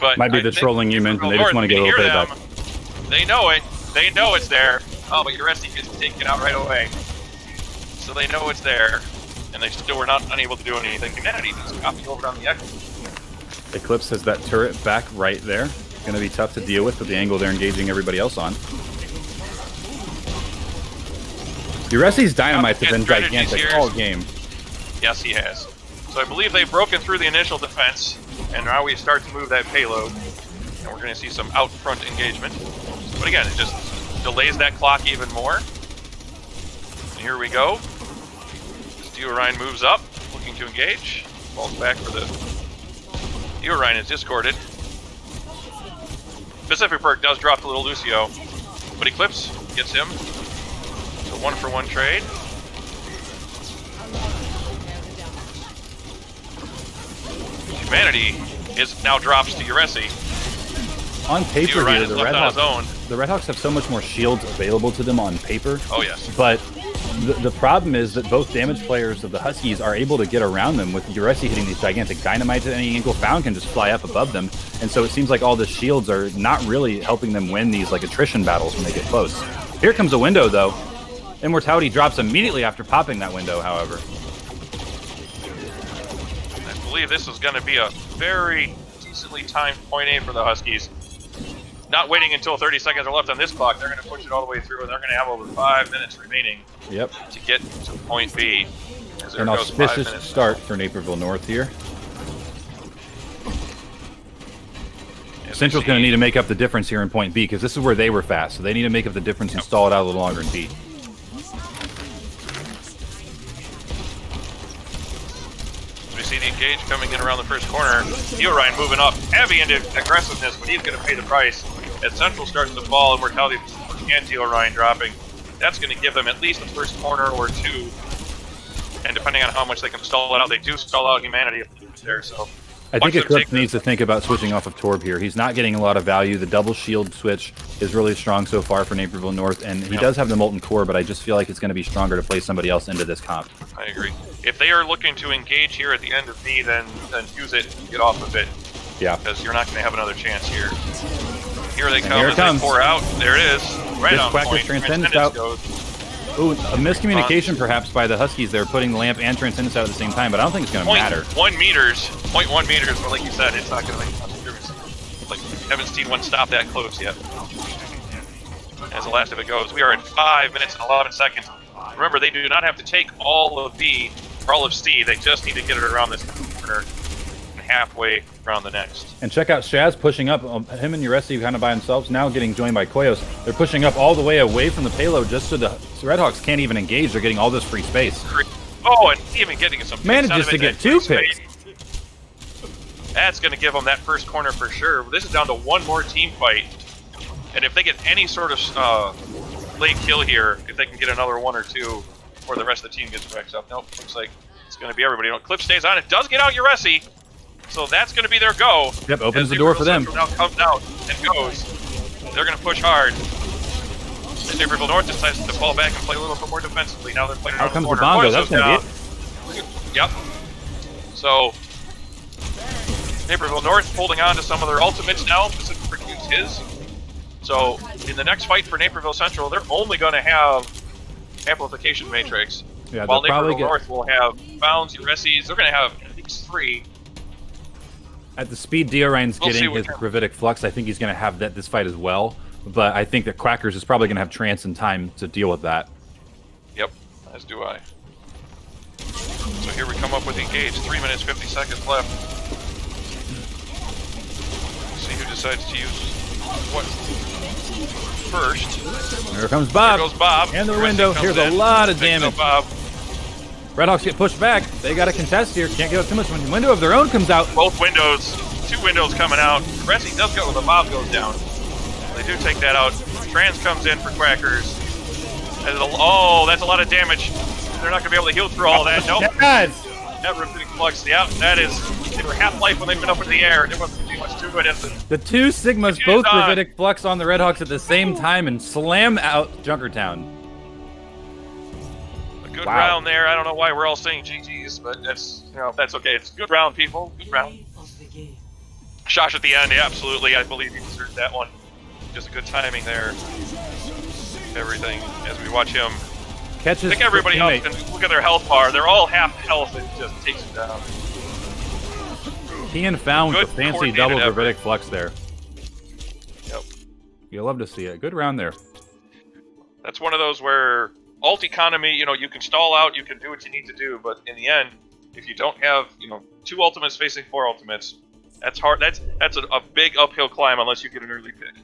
But might be the trolling you mentioned. They just want to get a little payback. They know it. They know it's there. Oh, but Yuresi gets taken out right away. so they know it's there, and they still were not unable to do anything. Humanity just copy over on the Echo. Eclipse has that turret back right there. Going to be tough to deal with the angle they're engaging everybody else on. Uresi's dynamites have been gigantic all game. Yes, he has. So I believe they've broken through the initial defense, and now we start to move that payload, and we're going to see some out front engagement. But again, it just delays that clock even more. And here we go. Orion moves up, looking to engage. Falls back for the... Orion is discorded. Pacific Perk does drop the little Lucio, but Eclipse gets him. So 1-for-1 trade. Humanity now drops to Uresi. On paper here, the Redhawks have so much more shields available to them on paper. Oh yes. But the problem is that both damage players of the Huskies are able to get around them with Uresi hitting these gigantic dynamites at any angle. Found can just fly up above them. And so it seems like all the shields are not really helping them win these like attrition battles when they get close. Here comes a window though. Immortality drops immediately after popping that window, however. I believe this is going to be a very decently timed point A for the Huskies. Not waiting until 30 seconds are left on this clock. They're going to push it all the way through, and they're going to have over 5 minutes remaining to get to point B. An auspicious start for Naperville North here. Central's going to need to make up the difference here in point B, because this is where they were fast, so they need to make up the difference and stall it out a little longer in B. We see the engage coming in around the first corner. Orion moving up, heavy into aggressiveness, but he's going to pay the price. As Central starts to fall, Immortality and Orion dropping, that's going to give them at least the first corner or two. And depending on how much they can stall it out, they do stall out Humanity there. So I think Eclipse needs to think about switching off of Torb here. He's not getting a lot of value. The double shield switch is really strong so far for Naperville North, and he does have the Molten Core, but I just feel like it's going to be stronger to play somebody else into this comp. I agree. If they are looking to engage here at the end of B, then use it and get off of it. Yeah. Because you're not going to have another chance here. Here they come here as they pour out. There it is. Right on point. Transcendence out. Ooh, a miscommunication perhaps by the Huskies. They're putting the lamp and Transcendence out at the same time, but I don't think it's going to matter. 0.1 meters, but like you said, it's not going to make much difference. Like, haven't seen one stop that close yet. As the last of it goes, we are at 5 minutes and 11 seconds. Remember, they do not have to take all of B or all of C. They just need to get it around this corner and halfway around the next. And check out Shaz pushing up. Him and Uresi kind of by themselves, now getting joined by Koyos. They're pushing up all the way away from the payload just so the Redhawks can't even engage. They're getting all this free space. Oh, and even getting some manages to get 2 picks. That's going to give them that first corner for sure. This is down to one more team fight. And if they get any sort of late kill here, if they can get another 1 or 2, or the rest of the team gets wrecked up. Nope, looks like it's going to be everybody. Clip stays on. It does get out Uresi, so that's going to be their go. Yep, opens the door for them. Now comes out and goes. They're going to push hard. Naperville North decides to fall back and play a little bit more defensively. Now they're playing around the corner. Bongo. That's going to be it. Yep. So Naperville North holding on to some of their ultimates now. Pacific Perk used his. So in the next fight for Naperville Central, they're only going to have Amplification Matrix. Yeah, while Naperville North will have Founds, Uresis. They're going to have at least 3. At the speed Diorion's getting his Gravitic Flux, I think he's going to have this fight as well. But I think that Quackers is probably going to have Trance in time to deal with that. Yep, as do I. So here we come up with Engage. 3 minutes, 50 seconds left. See who decides to use what first. Here comes Bob. Here goes Bob. And the window. Here's a lot of damage. Bob. Redhawks get pushed back. They got a contest here. Can't give up too much. When the window of their own comes out. Both windows. 2 windows coming out. Resi does go when the Bob goes down. They do take that out. Trans comes in for Quackers. Oh, that's a lot of damage. They're not going to be able to heal through all that. Nope. Yes. That Gravitic Flux. Yeah, that is. They were half-life when they've been up in the air. There wasn't too much to it. The 2 Sigmas both Gravitic Flux on the Redhawks at the same time and slam out Junkertown. A good round there. I don't know why we're all saying GG's, but that's that's okay. It's a good round, people. Good round. Shosh at the end, yeah, absolutely. I believe he deserved that one. Just a good timing there. Everything as we watch him Catches pick everybody up teammate. and look at their health bar. They're all half health and just takes them down. Ian found the Good fancy double coordinated gravitic flux there. Yep. You'll love to see it. Good round there. That's one of those where ult economy, you know, you can stall out, you can do what you need to do, but in the end, if you don't have, you know, 2 ultimates facing 4 ultimates, that's hard. That's a big uphill climb unless you get an early pick.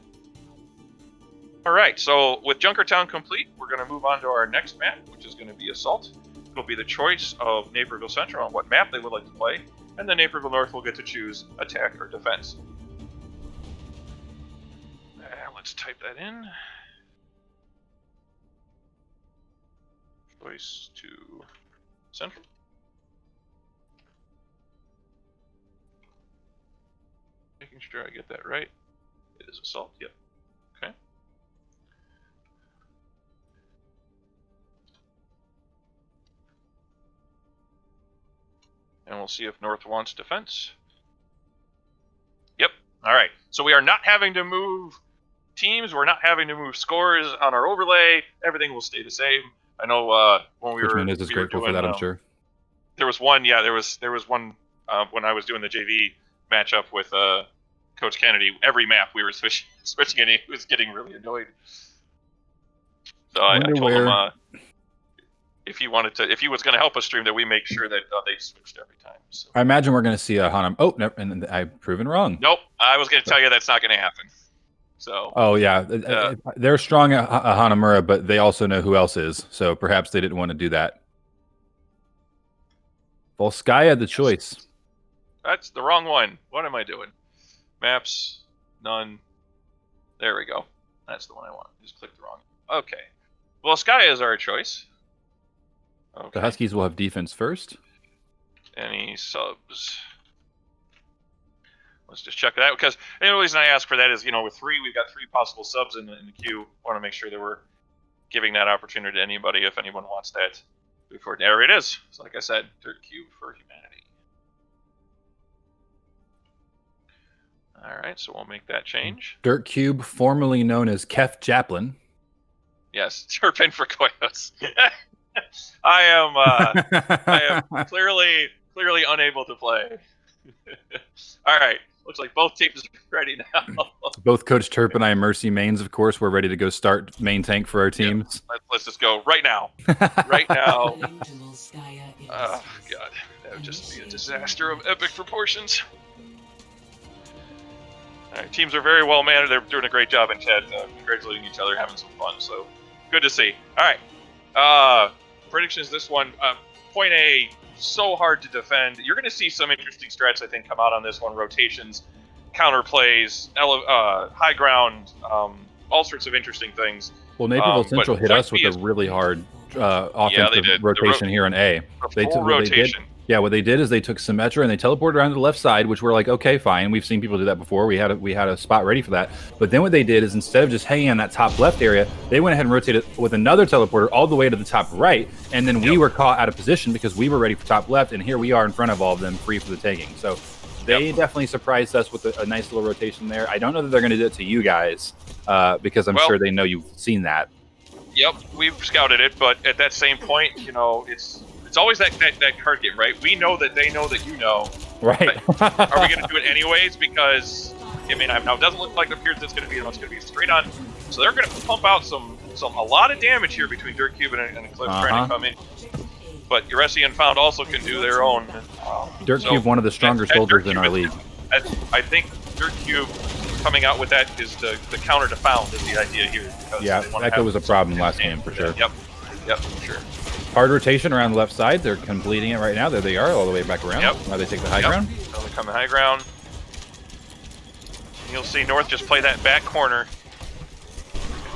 All right, so with Junkertown complete, we're going to move on to our next map, which is going to be Assault. It'll be the choice of Naperville Central on what map they would like to play, and then Naperville North will get to choose attack or defense. Let's type that in. Choice to Central. Making sure I get that right. It is Assault, yep. Okay. And we'll see if North wants defense. Yep. All right. So we are not having to move teams. We're not having to move scores on our overlay. Everything will stay the same. I know when we were Richmond is grateful for that, I'm sure. There was one. Yeah, there was one when I was doing the JV matchup with Coach Kennedy. Every map we were switching, and he was getting really annoyed. So I told him if he was going to help us stream, that we make sure that they switched every time. So. I imagine we're going to see a Hanam. Oh, no, and I've proven wrong. Nope, I was going to tell you that's not going to happen. So. Oh yeah, they're strong at Hanamura, but they also know who else is. So perhaps they didn't want to do that. Volskaya the choice. That's the wrong one. What am I doing? Maps, none. There we go. That's the one I want. Just click the wrong. Okay. Volskaya is our choice. Okay. The Huskies will have defense first. Any subs? Let's just check it out, because the only reason I ask for that is, you know, we've got 3 possible subs in the queue. I want to make sure that we're giving that opportunity to anybody if anyone wants that. Before there it is. So like I said, Dirt Cube for humanity. All right, so we'll make that change. Dirt Cube, formerly known as Kef Chaplin. Yes, Turpin for Koyos. I am clearly unable to play. All right, looks like both teams are ready now. Both Coach Turp and I, Mercy mains, of course. We're ready to go start main tank for our teams. Yeah, let's just go right now. Right now. Oh God, that would just be a disaster of epic proportions. All right, teams are very well managed. They're doing a great job in chat, congratulating each other, having some fun. So good to see. All right. Predictions this one. Point A, so hard to defend. You're going to see some interesting strats, I think, come out on this one. Rotations, counter plays, high ground, all sorts of interesting things. Well, Naperville Central hit us with a really hard offensive rotation here in A. What they did is they took Symmetra and they teleported around to the left side, which we're like, okay, fine. We've seen people do that before. We had a spot ready for that. But then what they did is instead of just hanging on that top left area, they went ahead and rotated with another teleporter all the way to the top right. And then we were caught out of position because we were ready for top left. And here we are in front of all of them, free for the taking. So they definitely surprised us with a nice little rotation there. I don't know that they're going to do it to you guys because I'm sure they know you've seen that. Yep, we've scouted it. But at that same point, you know, it's always that card game, right? We know that they know that you know. Right. Are we going to do it anyways? Because it doesn't look like the appears it's going to be. It's going to be straight on. So they're going to pump out a lot of damage here between Dirt Cube and Eclipse trying to come in. But IHSEA and Found also can do their own. Dirt Cube, one of the stronger soldiers in our league. I think Dirt Cube coming out with that is the counter to Found is the idea here. Yeah, Echo was a problem last game for sure. Yep, for sure. Hard rotation around the left side. They're completing it right now. There they are, all the way back around. Yep. Now they take the high ground. So they come to high ground. And you'll see North just play that back corner,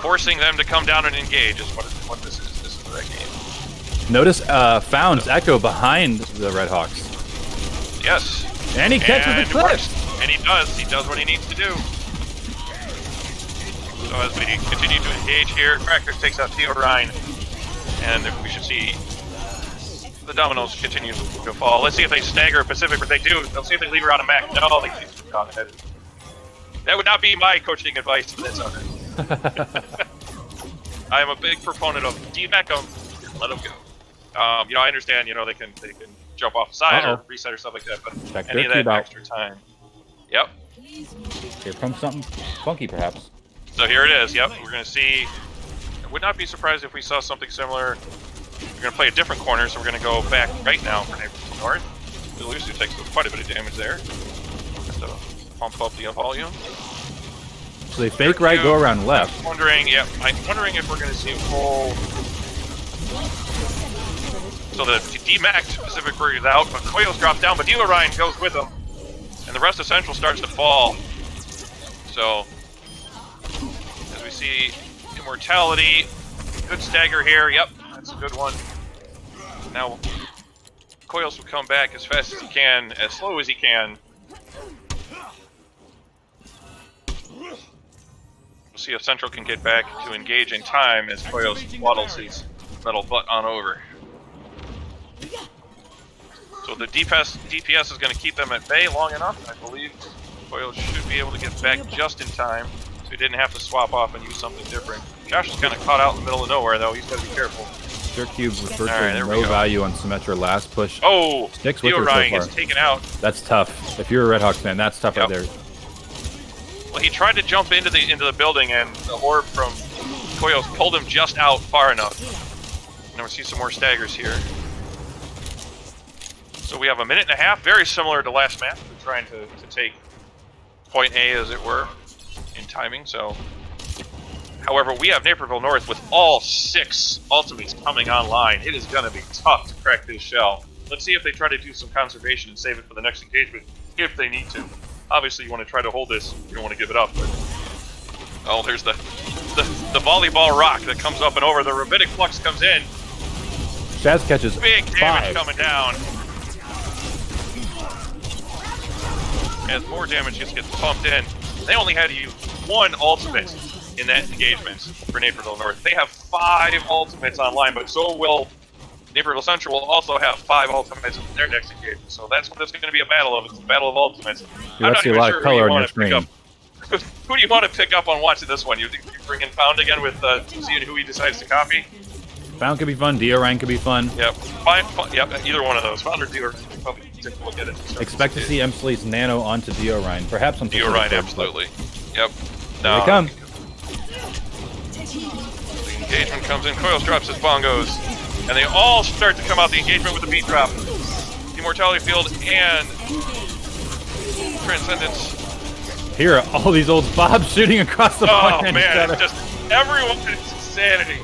forcing them to come down and engage is what this is. This is the right game. Notice Found's Echo behind the Red Hawks. Yes. And he catches the clip. And he does what he needs to do. So as we continue to engage here, Cracker takes out Theo Ryan. And we should see the dominoes continue to fall. Let's see if they stagger Pacific, but they do. Let's see if they leave her on a Mac. No, they keep her on the head. That would not be my coaching advice for this other. I am a big proponent of D-Mac them let them go. You know, I understand. You know, they can jump off the side or reset or stuff like that, but any of that extra time. Yep. Here comes something funky, perhaps. So here it is. Yep, we're gonna see. I would not be surprised if we saw something similar. We're gonna play a different corner, so we're gonna go back right now for Naperville North. Lucy takes quite a bit of damage there. Just to pump up the volume. So they fake right, go around left. I'm wondering if we're gonna see a full. So the D-Max Pacific Courier is out, but Koyos drops down, but Ryan goes with him. And the rest of Central starts to fall. So, as we see, Immortality, good stagger here. Yep, that's a good one. Now, Koyos will come back as fast as he can, as slow as he can. We'll see if Central can get back to engage in time as Koyos waddles his metal butt on over. So the DPS is going to keep them at bay long enough. I believe Koyos should be able to get back just in time, so he didn't have to swap off and use something different. Josh is kind of caught out in the middle of nowhere, though. He's got to be careful. Sure Cubes with virtually no value on Symmetra. Last push. Oh, sticks with her Ryan so far. gets taken out. That's tough. If you're a Red Hawks fan, that's tough right there. Well, he tried to jump into the building, and the orb from Koyos pulled him just out far enough. Now we see some more staggers here. So we have a minute and a half, very similar to last map. We're trying to take point A, as it were, in timing. So, however, we have Naperville North with all 6 ultimates coming online. It is going to be tough to crack this shell. Let's see if they try to do some conservation and save it for the next engagement, if they need to. Obviously, you want to try to hold this. You don't want to give it up. But oh, there's the volleyball rock that comes up and over. The Rabbinic Flux comes in. Shaz catches big damage coming down. As more damage just gets pumped in. They only had to use 1 ultimate in that engagement for Naperville North. They have 5 ultimates online, but so will Naperville Central will also have 5 ultimates in their next engagement. So that's what it's going to be a battle of. It's a battle of ultimates. I'm not even sure color on your screen. Who do you want to pick up on watching this one? You think you bring in Found again with seeing who he decides to copy? Found could be fun. Dio-Ryan could be fun. Yep. Yep. Either one of those. Found or Dio-Ryan. Probably take a look at it. Expect to see Emsley's Nano onto Dio-Ryan. Perhaps on Dio-Ryan, absolutely. Yep. Here they come. The engagement comes in. Koyos drops his bongos. And they all start to come out the engagement with the beat drop. Immortality Field and Transcendence. Here are all these old bobs shooting across the point. Oh man, it's just everyone is insanity.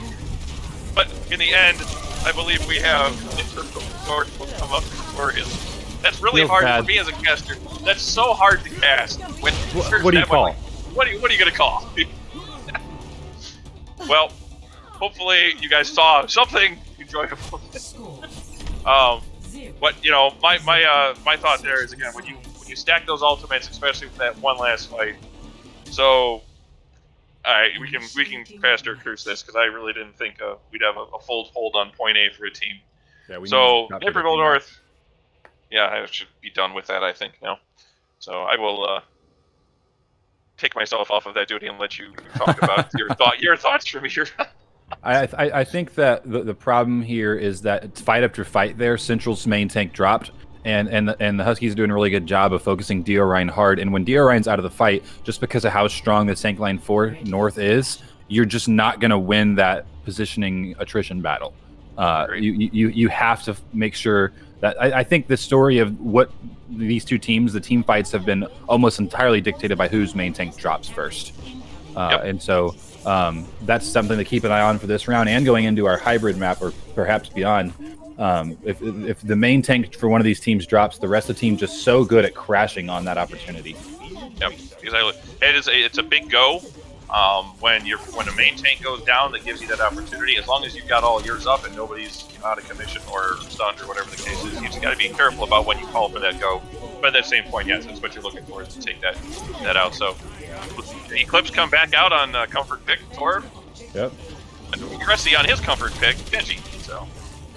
But in the end, I believe we have North will come up victorious. That's really hard for me as a caster. That's so hard to cast. When what do you call? What are you gonna call? Well, hopefully you guys saw something enjoyable. But you know, my thought there is, again, when you stack those ultimates, especially with that one last fight. So, alright, we can faster cruise this, because I really didn't think we'd have a full hold on point A for a team. Yeah, so Naperville North, yeah, I should be done with that, I think, now. So I will take myself off of that duty and let you talk about your thoughts from here. I think that the problem here is that fight after fight there, Central's main tank dropped, and the Huskies are doing a really good job of focusing Dio-Ryan hard. And when Dio-Ryan's out of the fight, just because of how strong the tank line for North is, you're just not going to win that positioning attrition battle. You have to make sure that I think the story of what these two teams, the team fights, have been almost entirely dictated by whose main tank drops first. And so that's something to keep an eye on for this round and going into our hybrid map, or perhaps beyond. If the main tank for one of these teams drops, the rest of the team just so good at crashing on that opportunity. Yep, exactly. It's a big go. When the main tank goes down, that gives you that opportunity. As long as you've got all yours up and nobody's out of commission or stunned or whatever the case is, you just got to be careful about when you call for that go. But at that same point, yes, that's what you're looking for, is to take that out. So the Eclipse come back out on comfort pick Torb. Yep. Uresi on his comfort pick Genji. So.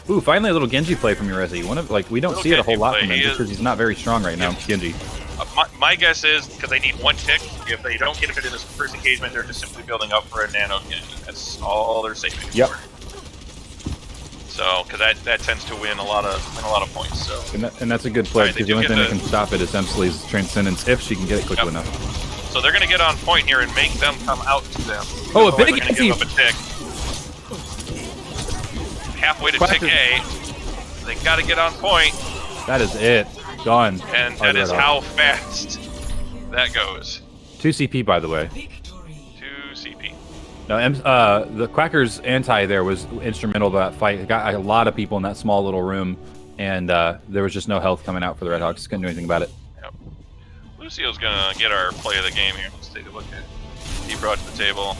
Ooh, finally a little Genji play from Uresi. We don't see it a whole lot from him just because he's not very strong right now. Genji. My guess is, because they need one tick, if they don't get it in this first engagement, they're just simply building up for a nano Genji. That's all they're saving for. So, because that tends to win a lot of points. So, and that's a good play because the only thing that can stop it is Emsley's Transcendence if she can get it quickly enough. So they're going to get on point here and make them come out to them. Oh, a big give up a tick. Halfway to tick A. They got to get on point. That is it. Gone. And that is how fast that goes. 2 CP, by the way. 2 CP. No, the Quacker's anti there was instrumental to that fight. It got a lot of people in that small little room, and there was just no health coming out for the Redhawks. Couldn't do anything about it. Yep. Lucio's gonna get our play of the game here. Let's take a look at he brought to the table.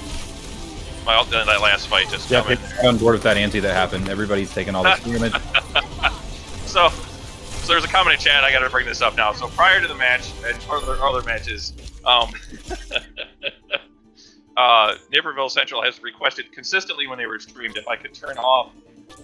Well, that last fight just yeah, on board with that anti that happened. Everybody's taking all this damage. So there's a comment in chat. I got to bring this up now. So prior to the match and other matches, Naperville Central has requested consistently when they were streamed if I could turn off.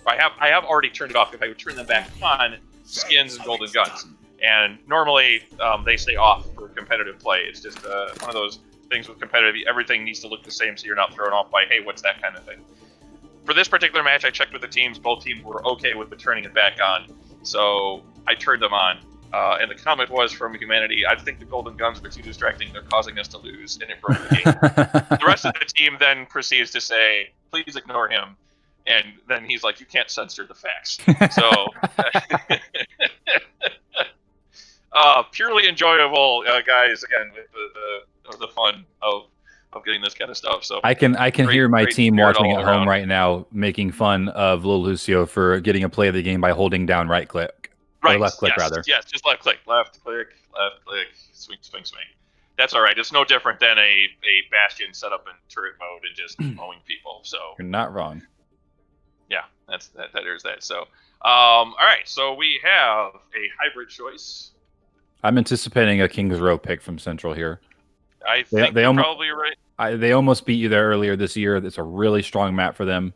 I have already turned it off. If I would turn them back on, skins and golden guns. And normally they stay off for competitive play. It's just one of those things with competitive. Everything needs to look the same, so you're not thrown off by, hey, what's that kind of thing. For this particular match, I checked with the teams. Both teams were okay with turning it back on, so I turned them on. And the comment was from Humanity, I think the golden guns were too distracting. They're causing us to lose, and it broke the game. The rest of the team then proceeds to say, please ignore him. And then he's like, you can't censor the facts. So, purely enjoyable, guys, again, with the fun of getting this kind of stuff. So I can hear my team watching at home right now making fun of Lil Lucio for getting a play of the game by holding down right click. Or left click, rather. Yes, just left click, swing. That's all right. It's no different than a Bastion set up in turret mode and just mowing people. So you're not wrong. Yeah, there's that. So, all right. So we have a hybrid choice. I'm anticipating a King's Row pick from Central here. I think you're probably right. They almost beat you there earlier this year. It's a really strong map for them.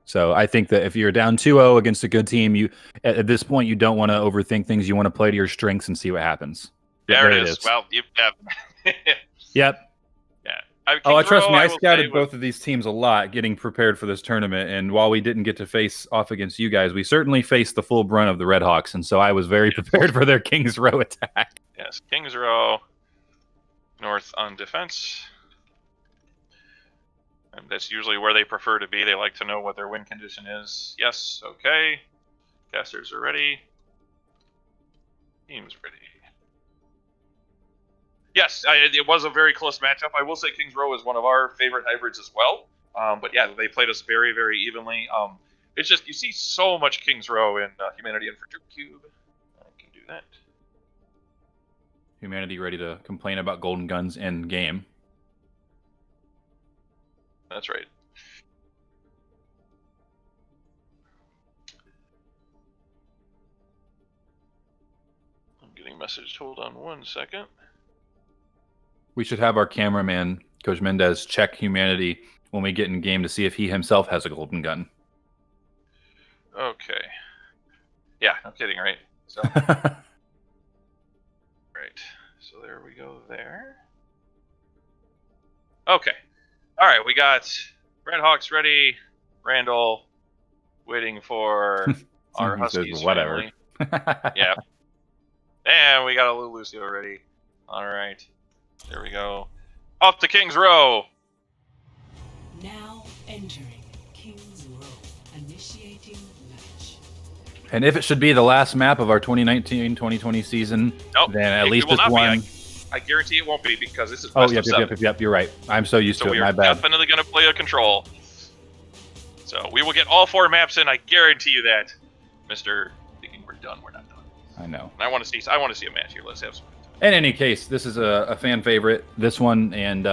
So I think that if you're down 2-0 against a good team, you at this point you don't want to overthink things. You want to play to your strengths and see what happens. There it is. Well, Yep. Yeah. Trust me, I scouted both of these teams a lot getting prepared for this tournament, and while we didn't get to face off against you guys, we certainly faced the full brunt of the Redhawks, and so I was very prepared for their King's Row attack. Yes, King's Row, North on defense. And that's usually where they prefer to be. They like to know what their win condition is. Yes, okay. Casters are ready. Team's ready. Yes, it was a very close matchup. I will say King's Row is one of our favorite hybrids as well. But yeah, they played us very, very evenly. It's just, you see so much King's Row in Humanity and for Cube. I can do that. Humanity ready to complain about golden guns in game. That's right. I'm getting messaged. Hold on 1 second. We should have our cameraman, Coach Mendez, check Humanity when we get in game to see if he himself has a golden gun. Okay. Yeah, no kidding, right? So, right. So there we go there. Okay. All right, we got Redhawks ready. Randall waiting for our Huskies. Whatever. Yeah. And we got a little Lucio ready. All right. There we go. Off to King's Row. Now entering King's Row. Initiating match. And if it should be the last map of our 2019-2020 season, then at least this one. I guarantee it won't be because this is Yep, you're right. I'm so used to it, my bad. We are definitely going to play a control. So we will get all 4 maps in, I guarantee you that. Mr. Thinking we're done, we're not done. I know. And I want to see a match here. Let's have some. In any case, this is a fan favorite, this one, and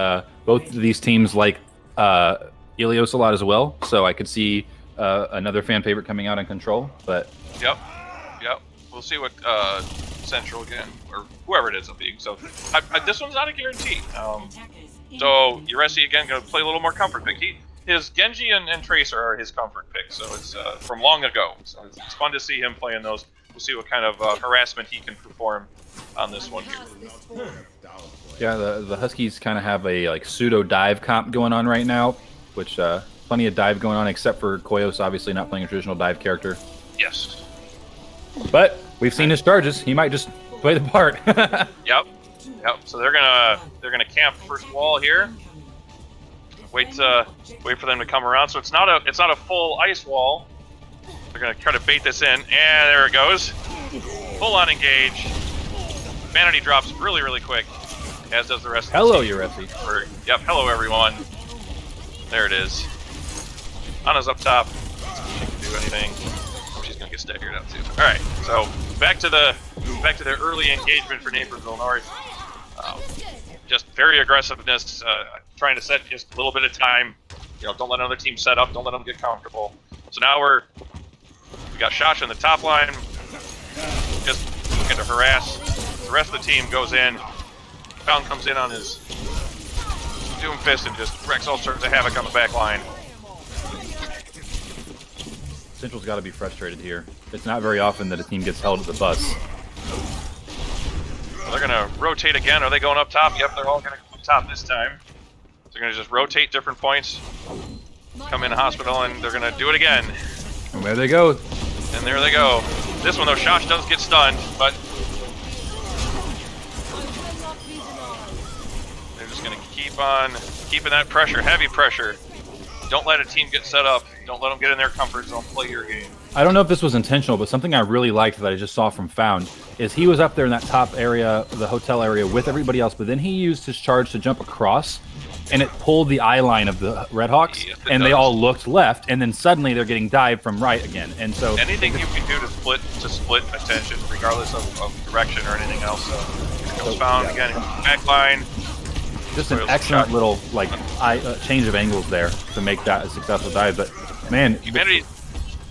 both of these teams like Ilios a lot as well, so I could see another fan favorite coming out in control, but... Yep. We'll see what Central again, or whoever it ends up being. So this one's not a guarantee. So Uresi again going to play a little more comfort pick. His Genji and Tracer are his comfort picks, so it's from long ago. So it's fun to see him playing those. We'll see what kind of harassment he can perform on this one here. Yeah, the Huskies kind of have a pseudo dive comp going on right now, which plenty plenty of dive going on, except for Koyos, obviously not playing a traditional dive character. Yes. But we've seen his charges. He might just play the part. Yep. So they're gonna camp first wall here. Wait for them to come around. So it's not a full ice wall. They're gonna try to bait this in, and there it goes. Full on engage. Vanity drops really quick, as does the rest. Hello, of the team. Uresi. Yep. Hello, everyone. There it is. Anna's up top. She can do anything. She's gonna get staggered out too. All right. So back to the early engagement for Naperville North. Just very aggressiveness, trying to set just a little bit of time. Don't let another team set up. Don't let them get comfortable. So now we got Shash on the top line, just looking to harass. The rest of the team goes in. Fountain comes in on his Doom Fist and just wrecks all sorts of havoc on the back line. Central's got to be frustrated here. It's not very often that a team gets held at the bus. They're going to rotate again. Are they going up top? Yep, they're all going to go up top this time. They're going to just rotate different points, come in hospital, and they're going to do it again. And there they go. And there they go. This one, though, Shosh does get stunned, but they're just going to keep on keeping that pressure, heavy pressure. Don't let a team get set up. Don't let them get in their comfort zone. Play your game. I don't know if this was intentional, but something I really liked that I just saw from Found is he was up there in that top area, the hotel area, with everybody else, but then he used his charge to jump across, and it pulled the eye line of the Redhawks, yes, and they all looked left, and then suddenly they're getting dived from right again. And so anything you can do to split attention, regardless of direction or anything else. So here comes Found again, back line. Just an excellent little change of angles there to make that a successful dive. But man, Humanity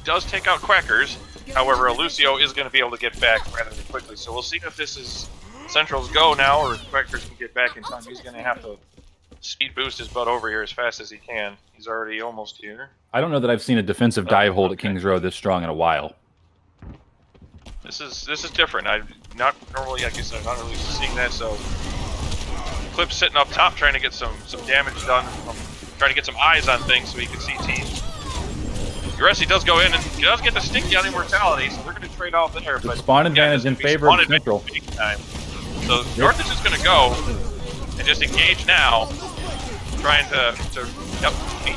does take out Quackers. However, Lucio is going to be able to get back rather quickly. So we'll see if this is Central's go now, or if Quackers can get back in time. He's going to have to speed boost his butt over here as fast as he can. He's already almost here. I don't know that I've seen a defensive dive hold at Kings Row this strong in a while. This is different. I'm not normally, like you said, I'm not really seeing that. So Clip's sitting up top trying to get some damage done, trying to get some eyes on things so he can see teams. Uresi does go in and he does get the sticky on Immortality, so they're going to trade off there. But spawn advantage in favor of Central. So North is just going to go and just engage now, trying to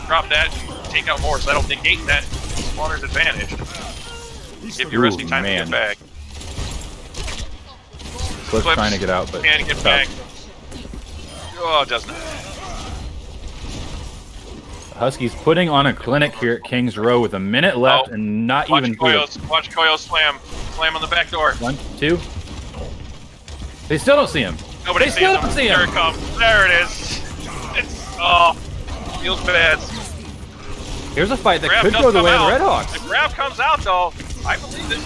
drop that and take out more, so that'll negate that spawner's advantage. Give Uresi time to get back. Clip's trying to get out, but can't get back. Oh, it does not. Huskies putting on a clinic here at Kings Row with a minute left and not even Koyos. Watch Koyos slam on the back door. 1, 2. They still don't see him. Nobody still don't see him. There it comes. There it is. Feels bad. Here's a fight that could go the way of the Redhawks. The grab comes out though. I believe this,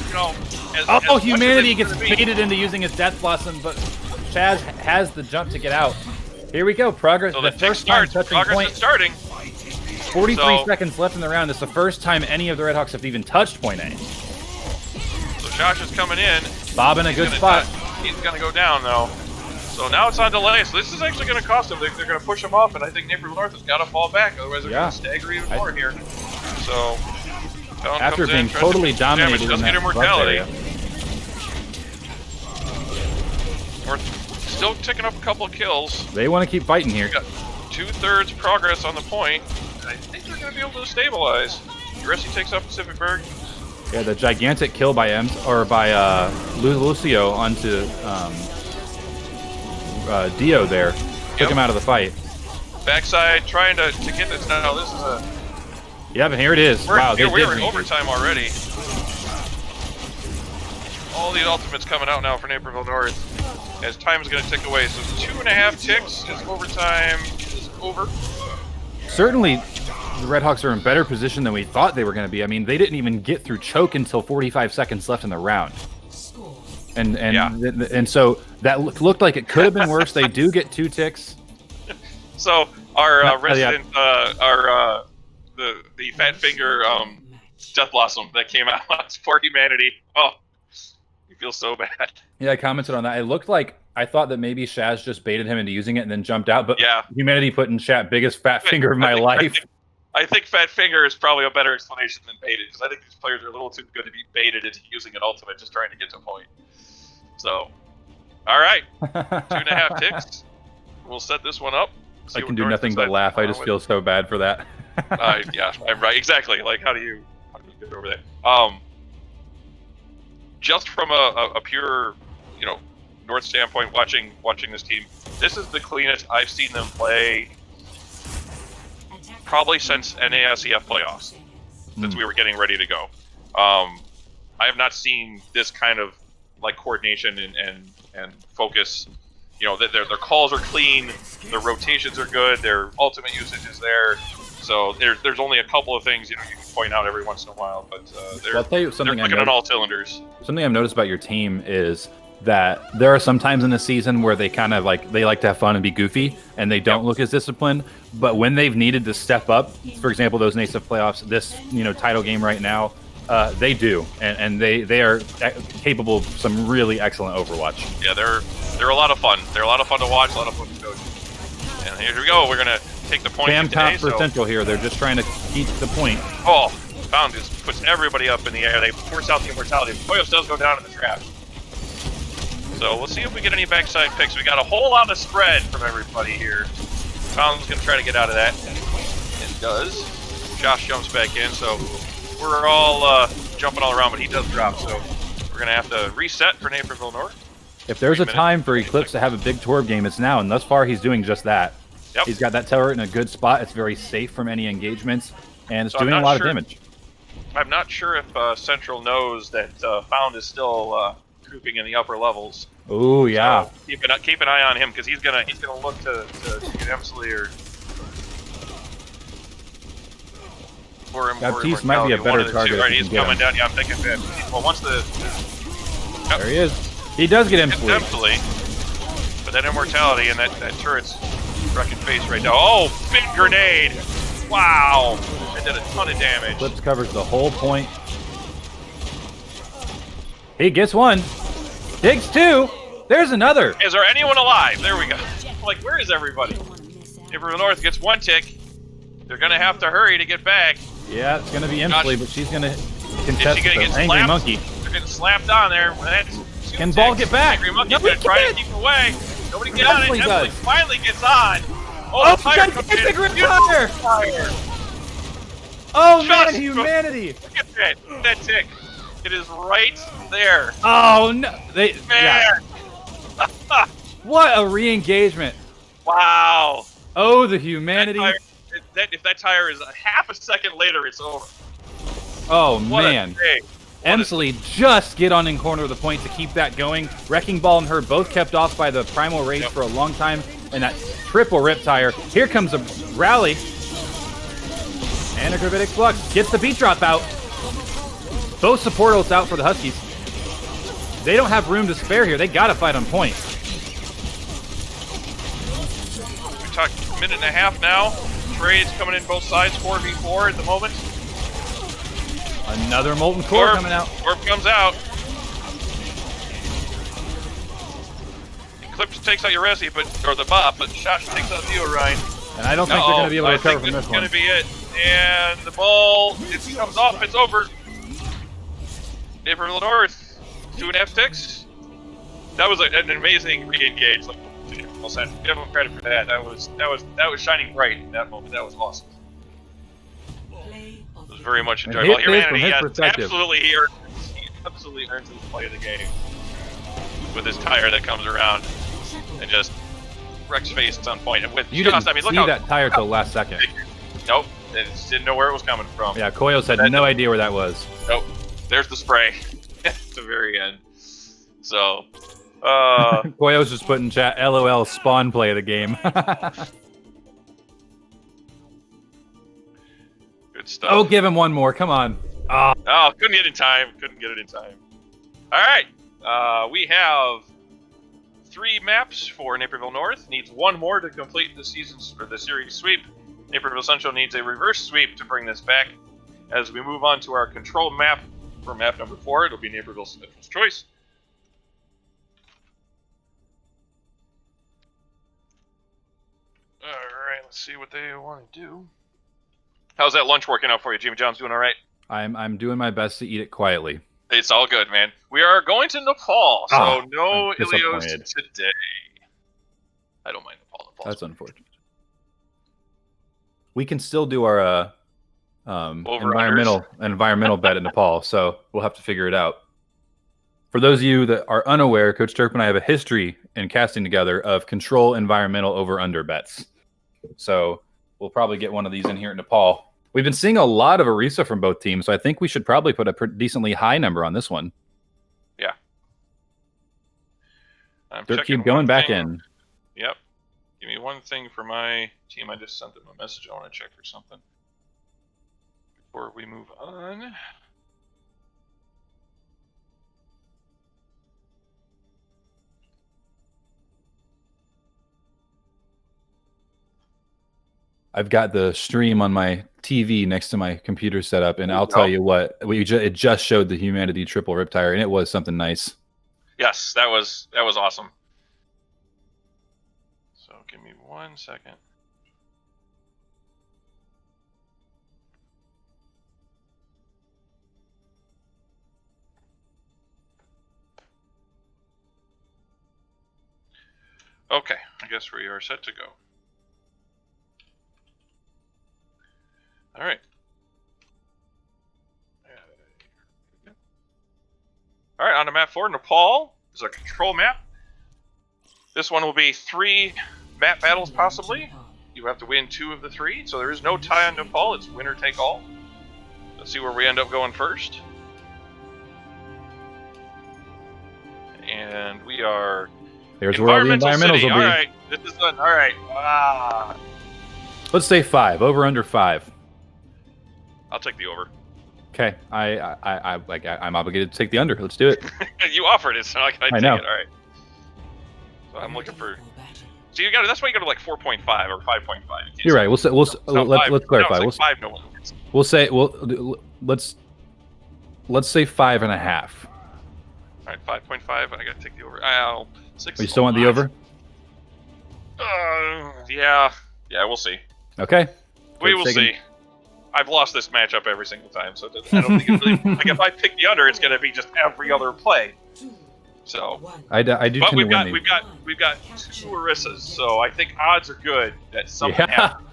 as Humanity gets baited into using his Death Blossom, but Chaz has the jump to get out. Here we go. Progress. So the first time touching Progress point. Is starting. 43 seconds left in the round. This is the first time any of the Redhawks have even touched point A. So Shosh is coming in. Bob in a good spot. He's going to go down though. So now it's on delay. So this is actually going to cost them. They're going to push him off, and I think Naperville North has got to fall back. Otherwise, they're going to stagger even more here. So after being totally dominated in that Immortality. We're still ticking up a couple of kills. They want to keep fighting here. 2/3 progress on the point. I think they're going to be able to stabilize. Uresi takes out Pacificburg. Yeah, the gigantic kill by Lucio onto Dio there. Took him out of the fight. Backside trying to get this. No, this is a... Yeah, but here it is. Wow, we're in overtime already. All the ultimates coming out now for Naperville North as time is going to tick away. So 2.5 ticks as overtime is over. Certainly, the Redhawks are in better position than we thought they were going to be. I mean, they didn't even get through choke until 45 seconds left in the round. And so that looked like it could have been worse. They do get 2 ticks. So our resident, the Fat Finger Death Blossom that came out for Humanity. Oh, you feel so bad. Yeah, I commented on that. It looked like I thought that maybe Shaz just baited him into using it and then jumped out, but yeah. Humanity put in chat biggest fat finger of my life. I think Fat Finger is probably a better explanation than baited, because I think these players are a little too good to be baited into using an ultimate just trying to get to a point. So, all right, 2.5 ticks. We'll set this one up. I can do nothing but laugh. I just feel so bad for that. Yeah, I'm right. Exactly. Like, how do you get over that? Just from a pure, North standpoint, watching this team, this is the cleanest I've seen them play probably since NASEF playoffs, since we were getting ready to go. I have not seen this kind of like coordination and focus. Their calls are clean, their rotations are good, their ultimate usage is there. So there's only a couple of things you can point out every once in a while, but I'll tell you something. They're clicking on all cylinders. Something I've noticed about your team is that there are some times in the season where they kind of they like to have fun and be goofy, and they don't look as disciplined. But when they've needed to step up, for example, those NASEF playoffs, this title game right now, they do, and they are capable of some really excellent Overwatch. Yeah, they're a lot of fun. They're a lot of fun to watch, a lot of fun to coach. And here we go. We're gonna take the point. Bam top for Central here. They're just trying to keep the point. Oh, Found just puts everybody up in the air. They force out the immortality. Koyos does go down in the trap. So let's see if we get any backside picks. We got a whole lot of spread from everybody here. Found's gonna try to get out of that, and does. Josh jumps back in, so we're all jumping all around, but he does drop. So we're gonna have to reset for Naperville North. If there's a time for Eclipse to have a big Torb game, it's now, and thus far he's doing just that. Yep. He's got that turret in a good spot. It's very safe from any engagements, and it's doing a lot of damage. I'm not sure if Central knows that Found is still grouping in the upper levels. Oh yeah. So keep an eye on him, because he's gonna look to get Emsley or Baptiste might be a better target. Right, he's coming down. Yeah, I'm thinking that. Well, once the there he is. He does get Emsley. But that immortality and that turret's wrecking face right now. Oh, big grenade! Wow, it did a ton of damage. Eclipse covers the whole point. He gets one. Digs two. There's another. Is there anyone alive? There we go. Like, where is everybody? Naperville North gets one tick. They're gonna have to hurry to get back. Yeah, it's gonna be Emsley, but she's gonna contest the Angry Monkey. They're getting slapped on there. Can Ball get back? Angry Monkey's gonna try to keep away. Nobody get on it. Emsley finally gets on. Oh, tire comes in. Tire. Oh man, humanity! Look at that tick. It is right there. Oh no, man. Yeah. What a re-engagement! Wow. Oh, the humanity. If that tire is a half a second later, it's over. Oh man. Emsley just get on in corner of the point to keep that going. Wrecking Ball and her both kept off by the Primal Rage for a long time, and that triple rip tire. Here comes a rally. And a Gravitic Flux gets the beat drop out. Both support ults out for the Huskies. They don't have room to spare here. They gotta fight on point. We talked a minute and a half now. Trades coming in both sides, 4v4 at the moment. Another Molten Core coming out. Orb comes out. Eclipse takes out your Resi, or the bot, but Shosh takes out you, Ryan. And I don't think they're going to be able to recover from this one. I think this is going to be it. And the ball, it comes off, it's over. Naperville North, 2.5 ticks. That was an amazing re-engage. Like, give him credit for that. That was shining bright in that moment. That was awesome. It was very much enjoyable. Humanity, absolutely, he absolutely earns his play of the game with his tire that comes around and just wrecks face on point. And with you didn't see that tire till last second. Nope, they just didn't know where it was coming from. Yeah, Koyos had no idea where that was. Nope, there's the spray at the very end. So, Koyos just put in chat, LOL, spawn play of the game. Good stuff. Oh, give him one more, come on. Oh, couldn't get it in time. Couldn't get it in time. All right, we have 3 maps for Naperville North. Needs 1 more to complete the series sweep. Naperville Central needs a reverse sweep to bring this back. As we move on to our control map for map number 4, it'll be Naperville Central's choice. All right, let's see what they want to do. How's that lunch working out for you? Jimmy John's doing all right? I'm doing my best to eat it quietly. It's all good, man. We are going to Nepal, so no I'm Ilios disappointed. today. I don't mind Nepal. That's unfortunate. We can still do our environmental bet in Nepal, so we'll have to figure it out. For those of you that are unaware, Coach Turp and I have a history in casting together of control environmental over-under bets. So we'll probably get one of these in here in Nepal. We've been seeing a lot of Orisa from both teams, so I think we should probably put a decently high number on this one. Yeah. Turp, keep going back in. Yep. Give me one thing for my team. I just sent them a message. I want to check for something before we move on. I've got the stream on my TV next to my computer setup, and I'll tell you what, it just showed the Humanity triple riptire, and it was something nice. Yes, that was awesome. So give me 1 second. Okay, I guess we are set to go. All right. All right, on to map 4, Nepal is our control map. This one will be 3 map battles, possibly. You have to win 2 of the 3, so there is no tie on Nepal. It's winner take all. Let's see where we end up going first. And we are... There's where all the environmentals will be. All right, this is done. All right. Let's say 5, over under 5. I'll take the over. Okay, I'm obligated to take the under. Let's do it. You offered it, so I take know. it. All right. So I'm looking for. So you got. That's why you go to like 4.5 or 5.5. You're right. Let's clarify. No, 5. No. We'll say let's say 5.5. All right, 5.5. I gotta take the over. 6. You still want the over? Yeah. We'll see. Okay. We will see. I've lost this matchup every single time, so I don't think it's really. Like if I pick the under, it's going to be just every other play. So I do. But we've got 2 Orisas, so I think odds are good that something happens.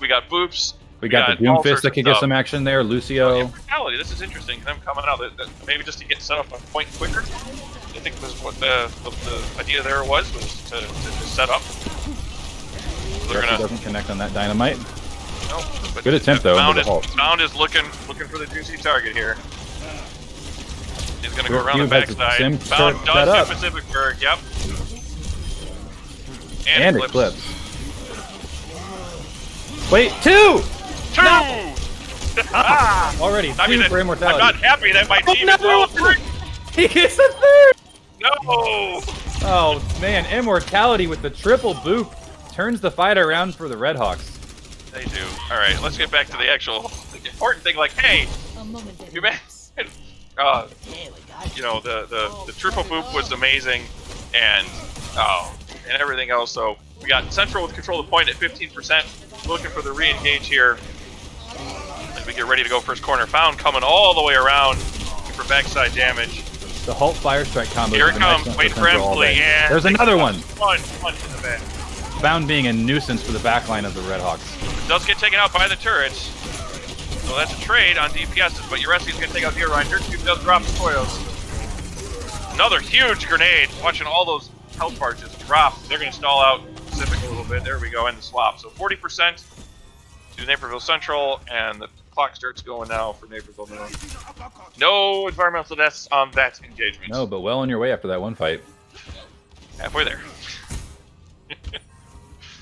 We got Boops. We got the Doomfist that could get some action there. Lucio. Reality, this is interesting. Them coming out that maybe just to get set up a point quicker. I think was what the idea there was to set up. So doesn't connect on that dynamite. Nope. But good attempt though. Bound is looking for the juicy target here. He's gonna go around the backside. Bound does hit Pacificburg. Yep. And Eclipse. Wait, 2! No! Already 2 for immortality. I'm not happy that my team is all 3. He gets a 3rd. No! Oh man, immortality with the triple boop turns the fight around for the Redhawks. They do. All right, let's get back to the actual important thing. Like, hey, you know, the triple boop was amazing, and everything else. So we got Central with control of the point at 15%. Looking for the re-engage here as we get ready to go first corner. Found coming all the way around for backside damage. The Halt Fire Strike combo. Here it comes. Wait for Emily. And there's another one. Punch in the back. Found being a nuisance for the backline of the Redhawks. It does get taken out by the turrets. So that's a trade on DPSs, but Uresi's going to take out Deer Rider. Dirt does drop the Toyos. Another huge grenade. Watching all those health bars just drop. They're going to stall out Pacific a little bit. There we go, end the swap. So 40% to Naperville Central, and the clock starts going now for Naperville North. No environmental deaths on that engagement. No, but well on your way after that one fight. Halfway there.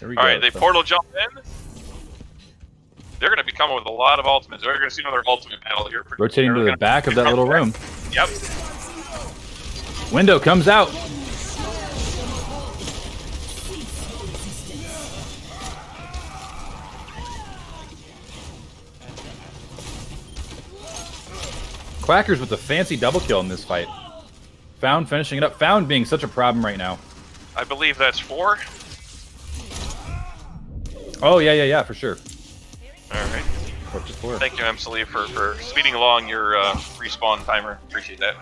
There we go. All right, they portal jump in. They're going to be coming with a lot of ultimates. They're going to see another ultimate battle here. Rotating to the back of that little room. Yep. Window comes out. Quackers with a fancy double kill in this fight. Found finishing it up. Found being such a problem right now. I believe that's 4. Oh, yeah, for sure. All right. Thank you, MCLE, for speeding along your respawn timer. Appreciate that.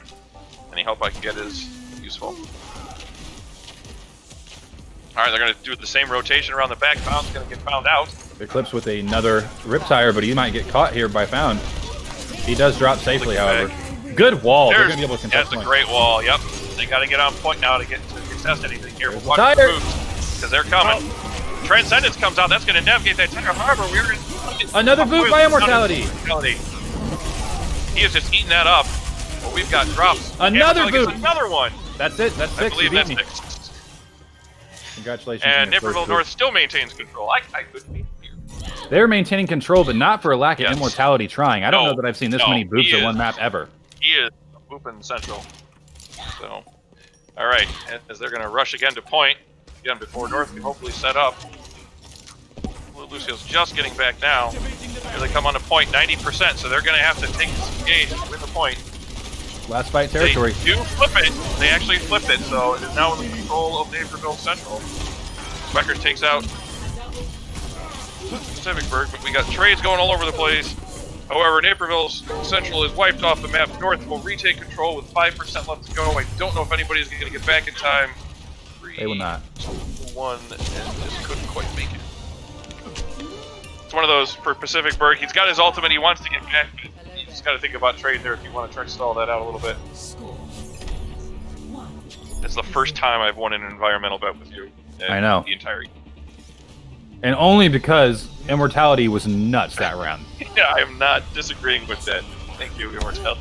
Any help I can get is useful. Alright, they're going to do the same rotation around the back. Found's going to get found out. Eclipse with another Riptire, but he might get caught here by Found. He does drop safely, however. Good wall. They're going to be able to contest That's a great wall, yep. They got to get on point now to contest anything here. Watch Tire. the moves, because they're coming. Transcendence comes out. That's going to navigate that tire. However, we're going to... Another boot by Immortality. He is just eating that up. Well, we've got drops. Another boot. Another one. That's it. That's 6. I believe that's 6. Congratulations. And Naperville North still maintains control. I couldn't be here. They're maintaining control, but not for a lack of Immortality trying. I don't know that I've seen this many boops in one map ever. He is booping central. So, all right, as they're going to rush again to point, again before North can hopefully set up. Lucio's just getting back now. Here they come on to point, 90%, so they're going to have to take this engage and win the point. Last fight territory. They do flip it. They actually flipped it, so it is now in the control of Naperville Central. Beckers takes out Pacificburg, but we got trades going all over the place. However, Naperville Central is wiped off the map. North will retake control with 5% left to go. I don't know if anybody's going to get back in time. 3, they will not. 2, 1, and just couldn't quite make it. It's one of those for Pacificburg. He's got his ultimate. He wants to get back. You just got to think about trade there if you want to try to stall that out a little bit. It's the first time I've won an environmental bet with you. I know. The entire. And only because Immortality was nuts that round. Yeah, I am not disagreeing with that. Thank you, Immortality.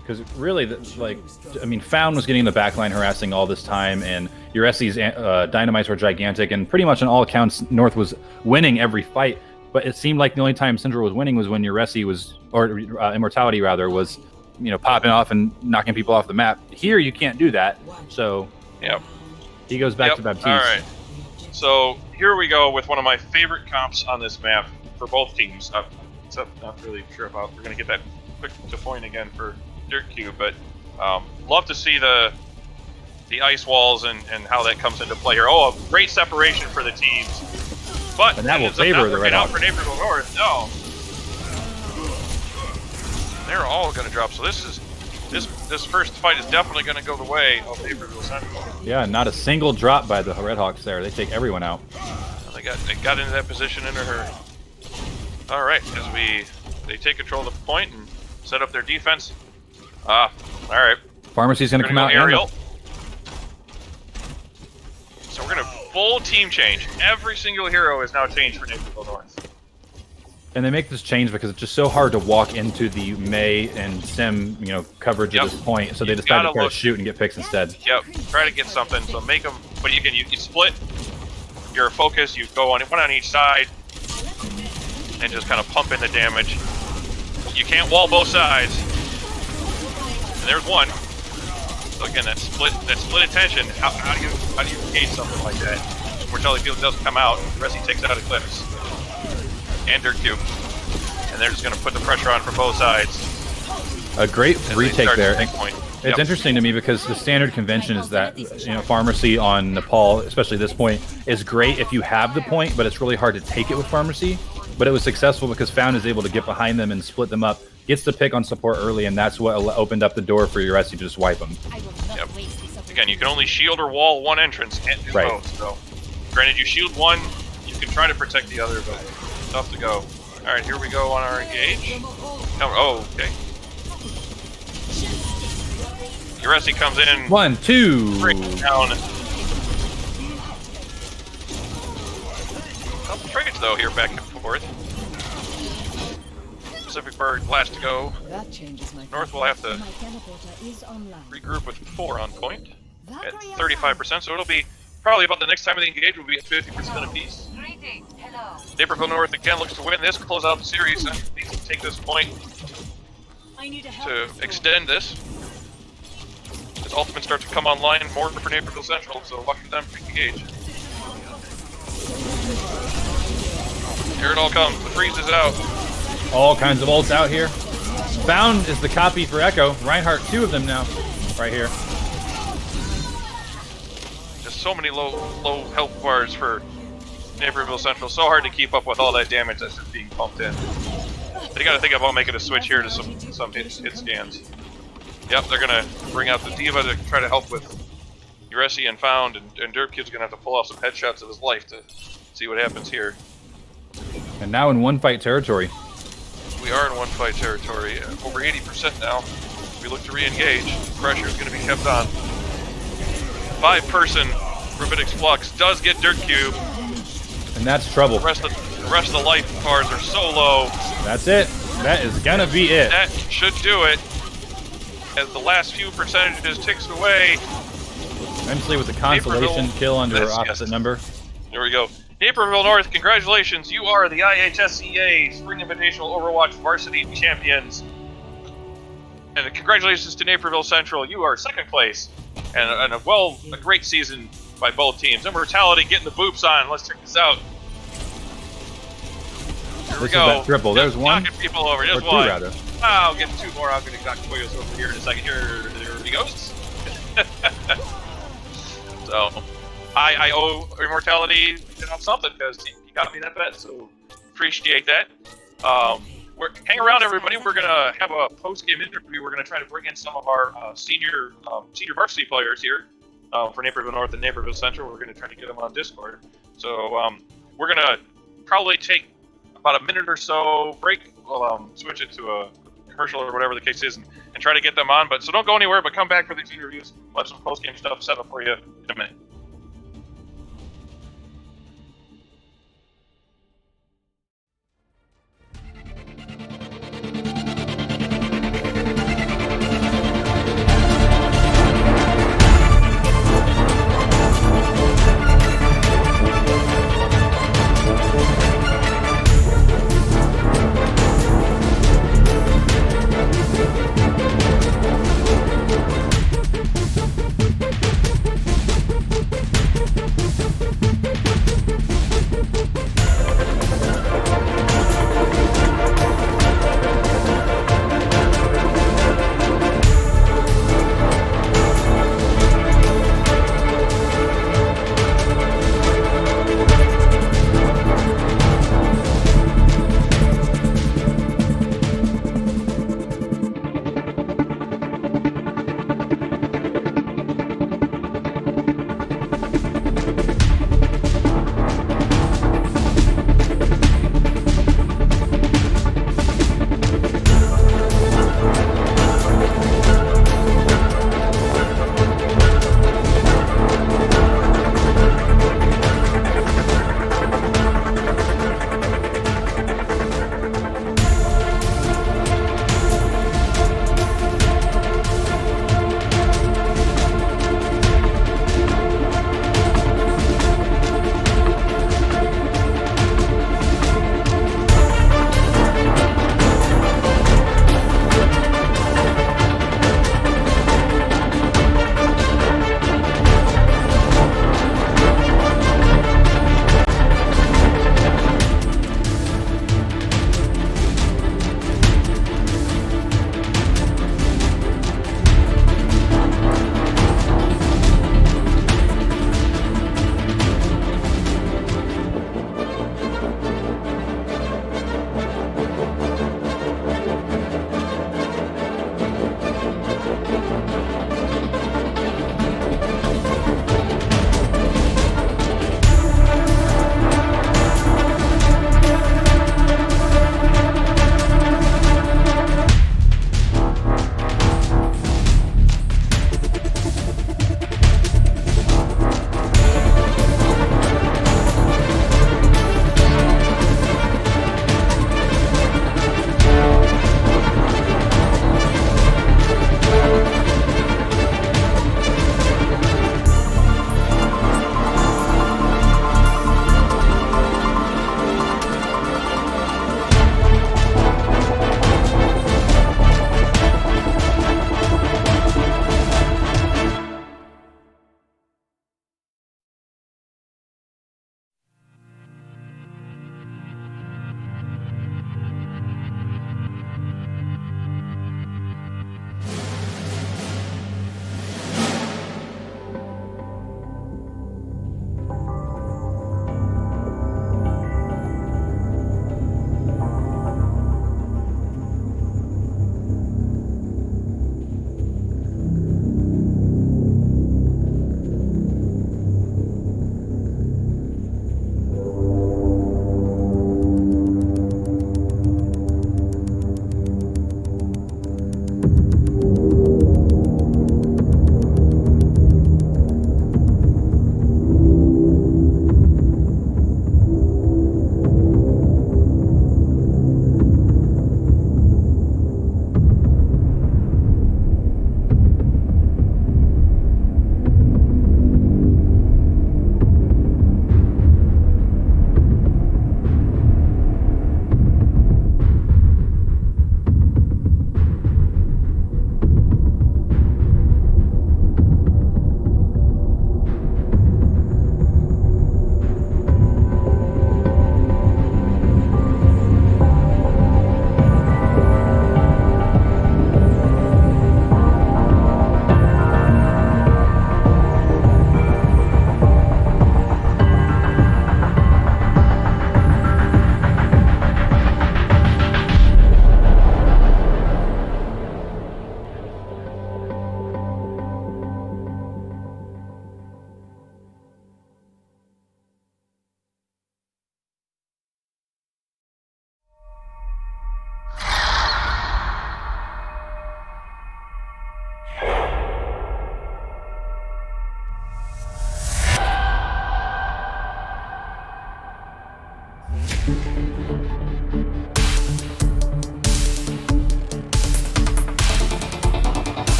Because really, Found was getting the backline harassing all this time, and URSE's dynamites were gigantic, and pretty much on all accounts, North was winning every fight. But it seemed like the only time Central was winning was when URSE was, or Immortality rather, was, popping off and knocking people off the map. Here, you can't do that. So, yep. He goes back to Baptiste. All right. So here we go with one of my favorite comps on this map for both teams. Except not really sure about. We're gonna get that quick to point again for Dirt Cube, but love to see the ice walls and how that comes into play here. Oh, a great separation for the teams, but that will favor the Red Hawks. For Naperville North. No, they're all going to drop. So this first fight is definitely going to go the way of Naperville Central. Yeah, not a single drop by the Red Hawks there. They take everyone out. They got into that position in a hurry. All right, as they take control of the point and set up their defense. All right. Pharmacy's going to come out. Aerial. So we're going to full team change. Every single hero is now changed for Naperville North. And they make this change because it's just so hard to walk into the May and Sim, coverage at this point. So they decide to try to shoot and get picks instead. Yep. Try to get something. So make them. But you split your focus. You go on one on each side, and just kind of pump in the damage. You can't wall both sides. And there's one. So again, that split attention. How do you engage something like that? Mortality Field doesn't come out. Resi takes out Eclipse and Dirt Cube, and they're just going to put the pressure on from both sides. A great retake there. It's interesting to me because the standard convention is that Pharmacy on Nepal, especially this point, is great if you have the point, but it's really hard to take it with Pharmacy. But it was successful because Found is able to get behind them and split them up, gets the pick on support early, and that's what opened up the door for URSE to just wipe them. Yep. Again, you can only shield or wall one entrance, can't do both. So, granted, you shield one, you can try to protect the other, but tough to go. All right, here we go on our engage. Oh, okay. URSE comes in. 1, 2. Down. Couple trades though here, back and forth. Pacificburg last to go. North will have to regroup with 4 on point at 35%, so it'll be probably about the next time they engage will be at 50% apiece. Naperville North again looks to win this, close out the series, and needs to take this point to extend this. As Ultimate starts to come online more for Naperville Central, so lucky for them to engage. Here it all comes, the freeze is out. All kinds of ults out here. Found is the copy for Echo. Reinhardt, 2 of them now, right here. Just so many low health bars for Naperville Central so hard to keep up with all that damage that's just being pumped in. They got to think about making a switch here to some hit scans. Yep, they're gonna bring out the Diva to try to help with IHSEA and Found, and Derp Kid's gonna have to pull off some headshots of his life to see what happens here. And now in one fight territory. We are in one fight territory, over 80% now. We look to re-engage. Pressure is going to be kept on. 5-person Gravitic's Flux does get Dirt Cube. And that's trouble. The rest of the life bars are so low. That's it. That is gonna be it. That should do it. As the last few percentages ticks away. Eventually with the consolation kill under opposite number. There we go. Naperville North, congratulations. You are the IHSEA Spring Invitational Overwatch Varsity Champions. And congratulations to Naperville Central. You are second place. And a great season by both teams. Immortality getting the boops on. Let's check this out. Here we go. That triple. There's one. Knocking people over. Just or two, one. rather. I'll get 2 more. I'm going to knock Koyos over here in a second. Here he goes. So, I owe Immortality something because he got me that bet. So, appreciate that. Hang around, everybody. We're gonna have a post-game interview. We're gonna try to bring in some of our senior varsity players here for Naperville North and Naperville Central. We're gonna try to get them on Discord. So we're gonna probably take about a minute or so break. We'll switch it to a commercial or whatever the case is, and try to get them on. So don't go anywhere, but come back for these interviews. We'll have some post-game stuff set up for you in a minute.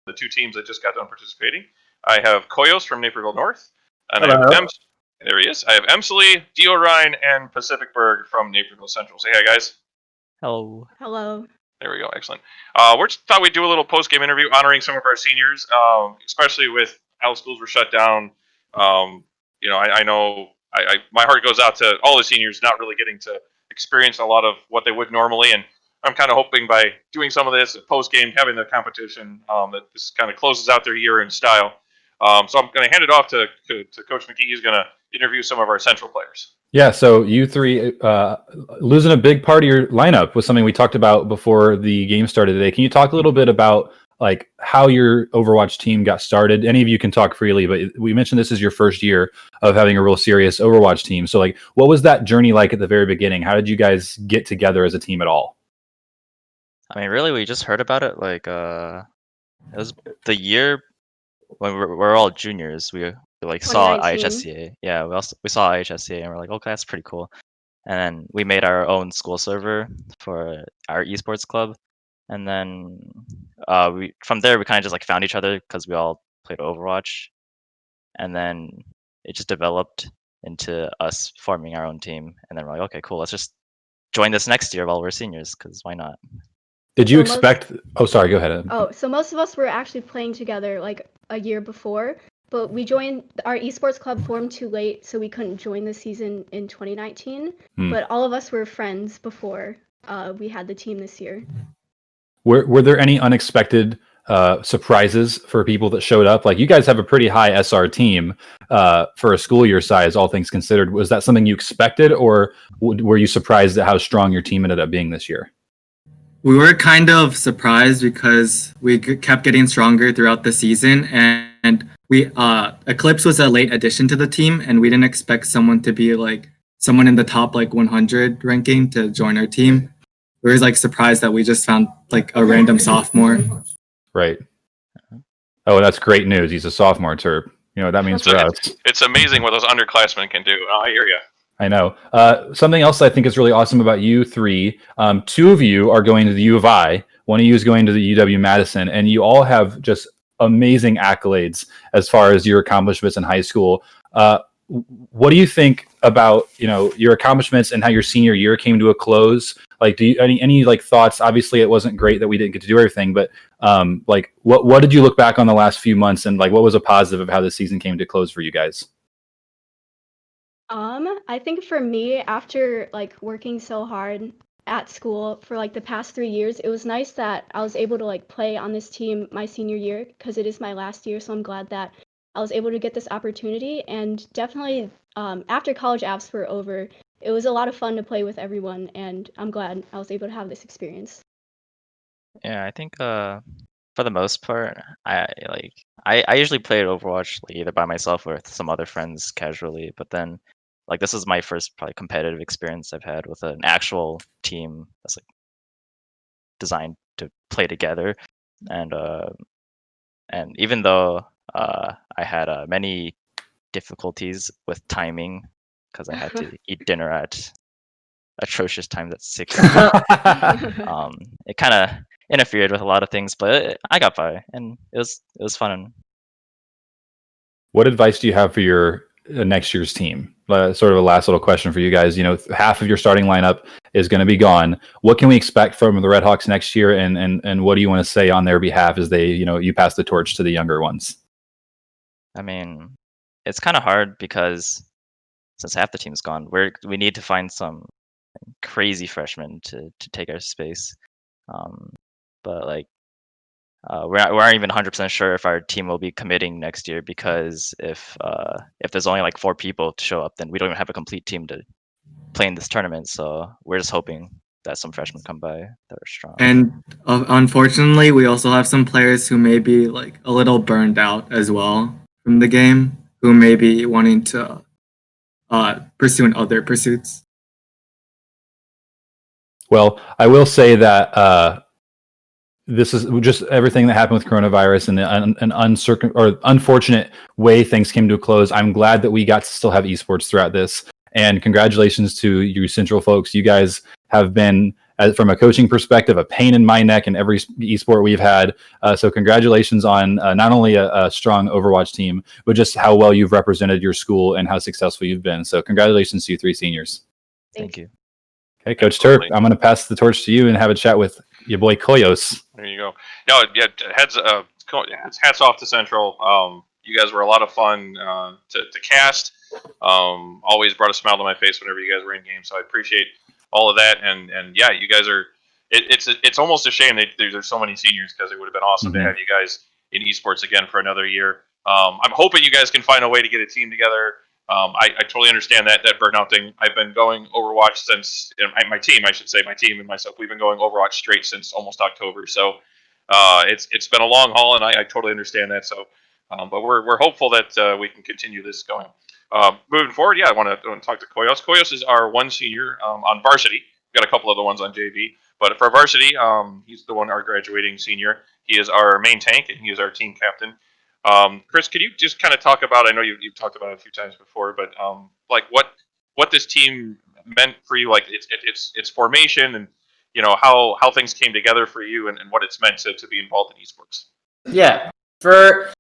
The two teams that just got done participating. I have Koyos from Naperville North, and Hello. I have there he is. I have Emsley, Dio Rhine, and Pacificburg from Naperville Central. Say hi, guys. Hello. Hello. There we go. Excellent. We thought we'd do a little post-game interview honoring some of our seniors, especially with how schools were shut down. I know my heart goes out to all the seniors not really getting to experience a lot of what they would normally, and I'm kind of hoping by doing some of this post-game, having the competition, that this kind of closes out their year in style. So I'm going to hand it off to Coach McKee. He's going to interview some of our Central players. Yeah, so you three losing a big part of your lineup was something we talked about before the game started today. Can you talk a little bit about like how your Overwatch team got started? Any of you can talk freely, but we mentioned this is your first year of having a real serious Overwatch team. So like, what was that journey like at the very beginning? How did you guys get together as a team at all? I mean, really, we just heard about it like it was the year when we're all juniors. We like saw 2019. IHSEA. Yeah, we saw IHSEA and we're like, okay, that's pretty cool. And then we made our own school server for our esports club. And then we from there we kind of just like found each other because we all played Overwatch. And then it just developed into us forming our own team. And then we're like, okay, cool, let's just join this next year while we're seniors, because why not? Did you So expect? Oh, sorry. Go ahead. Oh, so most of us were actually playing together like a year before, but we joined our esports club formed too late, so we couldn't join the season in 2019. But all of us were friends before we had the team this year. Were there any unexpected surprises for people that showed up? Like, you guys have a pretty high SR team for a school your size, all things considered. Was that something you expected, or were you surprised at how strong your team ended up being this year? We were kind of surprised because we kept getting stronger throughout the season, and Eclipse was a late addition to the team, and we didn't expect someone to be like someone in the top like 100 ranking to join our team. We were like surprised that we just found like a random sophomore. Right. Oh, that's great news. He's a sophomore, Terp. You know what that means for us. It's amazing what those underclassmen can do. Oh, I hear you. I know. Something else I think is really awesome about you three. Two of you are going to the U of I. One of you is going to the UW-Madison, and you all have just amazing accolades as far as your accomplishments in high school. What do you think about your accomplishments and how your senior year came to a close? Like, do you any like thoughts? Obviously, it wasn't great that we didn't get to do everything, but like, what did you look back on the last few months and like what was a positive of how the season came to close for you guys? I think for me, after like working so hard at school for like the past 3 years, it was nice that I was able to like play on this team my senior year because it is my last year. So I'm glad that I was able to get this opportunity. And definitely after college apps were over, it was a lot of fun to play with everyone. And I'm glad I was able to have this experience. Yeah, I think for the most part, I usually played Overwatch like either by myself or with some other friends casually, but then like this is my first probably competitive experience I've had with an actual team that's like designed to play together, and even though I had many difficulties with timing because I had to eat dinner at atrocious times at 6. It kind of interfered with a lot of things, but I got by, and it was fun. What advice do you have for your next year's team? Sort of a last little question for you guys. Half of your starting lineup is going to be gone. What can we expect from the Red Hawks next year, and what do you want to say on their behalf as they, you pass the torch to the younger ones? I mean, it's kind of hard because since half the team's gone, we need to find some crazy freshmen to take our space. But like we aren't even 100% sure if our team will be committing next year because if there's only like 4 people to show up, then we don't even have a complete team to play in this tournament. So we're just hoping that some freshmen come by that are strong. And unfortunately, we also have some players who may be like a little burned out as well from the game, who may be wanting to pursue other pursuits. Well, I will say that this is just everything that happened with coronavirus and an unfortunate way things came to a close. I'm glad that we got to still have esports throughout this. And congratulations to you Central folks. You guys have been, from a coaching perspective, a pain in my neck in every esport we've had. So congratulations on not only a strong Overwatch team, but just how well you've represented your school and how successful you've been. So congratulations to you 3 seniors. Thank you. Okay, Coach Terp, I'm going to pass the torch to you and have a chat with your boy Koyos. There you go. No, yeah, hats off to Central. You guys were a lot of fun to cast. Always brought a smile to my face whenever you guys were in game. So I appreciate all of that. And yeah, you guys are. It's almost a shame that there's so many seniors because it would have been awesome to have you guys in esports again for another year. I'm hoping you guys can find a way to get a team together. I totally understand that burnout thing. I've been going Overwatch since my team and myself. We've been going Overwatch straight since almost October. So it's been a long haul, and I totally understand that. So, but we're hopeful that we can continue this going. Moving forward, yeah, I want to talk to Koyos. Koyos is our one senior on varsity. We've got a couple other ones on JV, but for varsity, he's the one our graduating senior. He is our main tank, and he is our team captain. Chris, could you just kind of talk about? I know you've talked about it a few times before, but like what this team meant for you, like its formation, and how things came together for you, and what it's meant to be involved in esports. Yeah.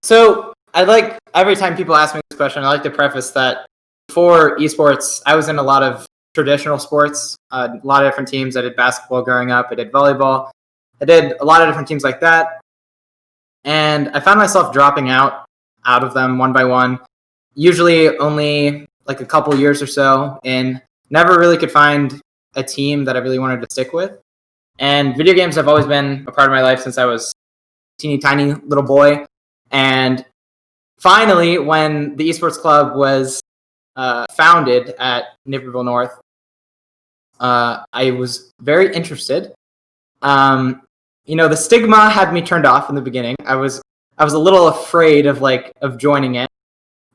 So I like every time people ask me this question, I like to preface that before esports, I was in a lot of traditional sports, a lot of different teams. I did basketball growing up. I did volleyball. I did a lot of different teams like that. And I found myself dropping out of them one by one, usually only like a couple years or so, and never really could find a team that I really wanted to stick with. And video games have always been a part of my life since I was a teeny tiny little boy. And finally, when the Esports Club was founded at Naperville North, I was very interested. The stigma had me turned off in the beginning. I was I was a little afraid of joining it.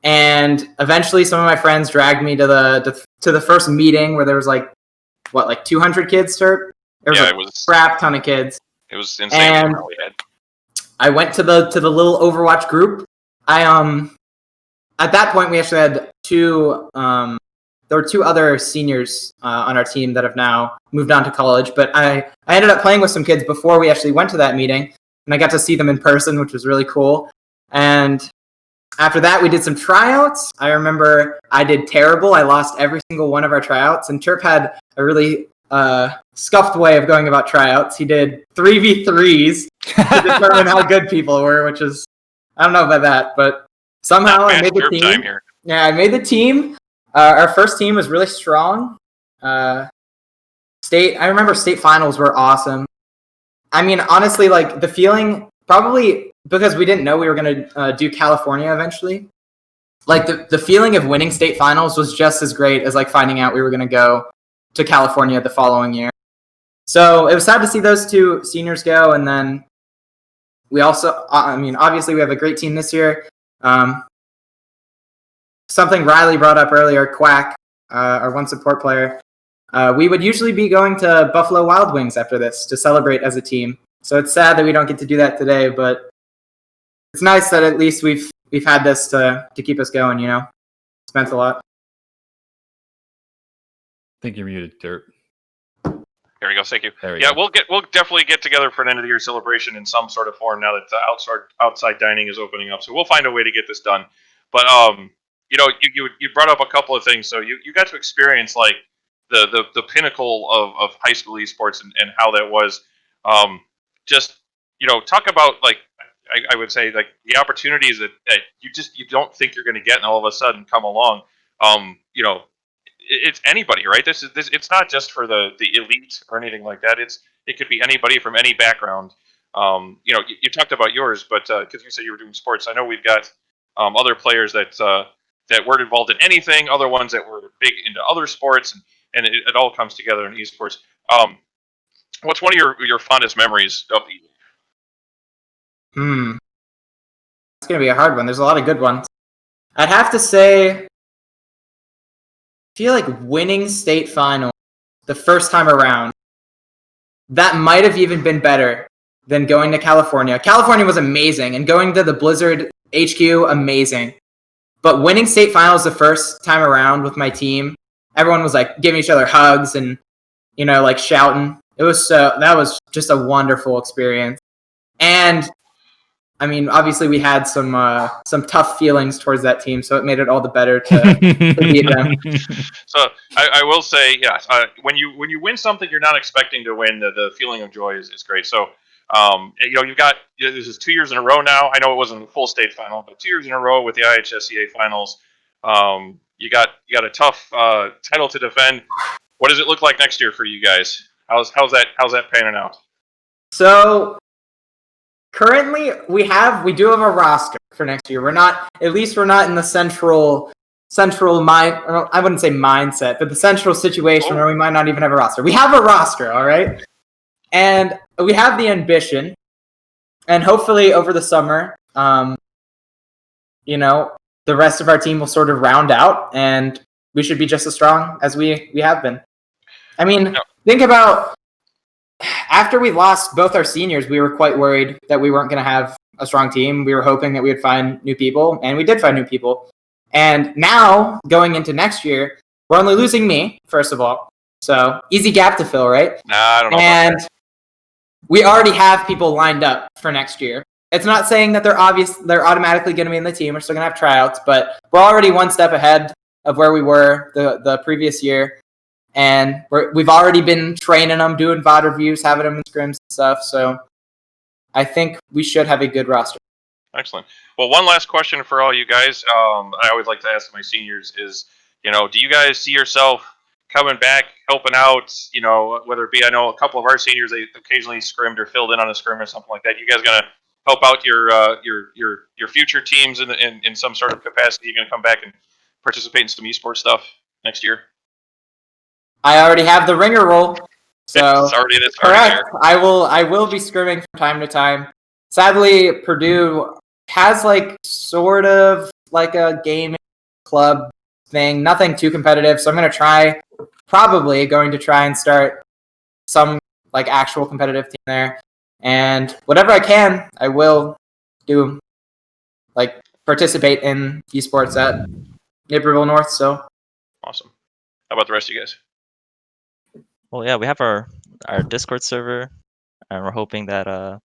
And eventually some of my friends dragged me to the first meeting where there was like 200 kids, Terp? There was a crap ton of kids. It was insane. And I went to the little Overwatch group. At that point we actually had there were 2 other seniors on our team that have now moved on to college, but I ended up playing with some kids before we actually went to that meeting, and I got to see them in person, which was really cool. And after that, we did some tryouts. I remember I did terrible. I lost every single one of our tryouts, and Chirp had a really scuffed way of going about tryouts. He did 3v3s to determine how good people were, which is, I don't know about that, but somehow I made the team. Yeah, I made the team. Our first team was really strong. I remember state finals were awesome. I mean, honestly, like the feeling, probably because we didn't know we were going to do California eventually. Like the feeling of winning state finals was just as great as like finding out we were going to go to California the following year. So it was sad to see those 2 seniors go. And then we also, I mean, obviously we have a great team this year. Something Riley brought up earlier, Quack, our one support player. We would usually be going to Buffalo Wild Wings after this to celebrate as a team. So it's sad that we don't get to do that today, but it's nice that at least we've had this to keep us going, you know? It's meant a lot. I think you're muted, Dirt. There we go. Thank you. We'll definitely get together for an end of the year celebration in some sort of form now that the outside dining is opening up. So we'll find a way to get this done. But you know, you brought up a couple of things. So you got to experience like the pinnacle of high school esports and how that was. Just, you know, talk about like I would say like the opportunities that you don't think you're going to get, and all of a sudden come along. You know, it's anybody, right? This it's not just for the elite or anything like that. It could be anybody from any background. You know, you talked about yours, but because you said you were doing sports, I know we've got other players that weren't involved in anything, other ones that were big into other sports, and it all comes together in esports. What's one of your fondest memories of the? It's gonna be a hard one. There's a lot of good ones. I'd have to say, I feel like winning state final the first time around, that might have even been better than going to California. California was amazing, and going to the Blizzard HQ, amazing. But winning state finals the first time around with my team, everyone was like giving each other hugs and, you know, like shouting. That was just a wonderful experience. And I mean, obviously we had some tough feelings towards that team, so it made it all the better to beat them. So I will say, yes, when you win something you're not expecting to win, the feeling of joy is great. So you know, this is 2 years in a row now. I know it wasn't a full state final, but 2 years in a row with the IHSEA finals. You got a tough title to defend. What does it look like next year for you guys? How's that panning out? So currently we do have a roster for next year. We're not in the central mind, I wouldn't say mindset, but the central situation where we might not even have a roster. We have a roster, all right? And we have the ambition, and hopefully over the summer, you know, the rest of our team will sort of round out, and we should be just as strong as we have been. I mean, think about after we lost both our seniors, we were quite worried that we weren't going to have a strong team. We were hoping that we would find new people, and we did find new people. And now, going into next year, we're only losing me, first of all. So, easy gap to fill, right? Nah, I don't know. And we already have people lined up for next year. It's not saying that they're automatically going to be in the team. We're still going to have tryouts, but we're already one step ahead of where we were the previous year. And we've already been training them, doing VOD reviews, having them in scrims and stuff. So I think we should have a good roster. Excellent. Well, one last question for all you guys. I always like to ask my seniors is, you know, do you guys see yourself coming back, helping out, you know, whether it be, I know a couple of our seniors, they occasionally scrimmed or filled in on a scrim or something like that. You guys going to help out your future teams in some sort of capacity? You going to come back and participate in some esports stuff next year? I already have the ringer role, so it's already correct. I will be scrimming from time to time. Sadly, Purdue has like sort of like a gaming club thing, nothing too competitive. So I'm going to try and start some like actual competitive team there. And whatever I can, I will do, like participate in esports at Naperville North. So awesome. How about the rest of you guys? Well, yeah, we have our Discord server, and we're hoping that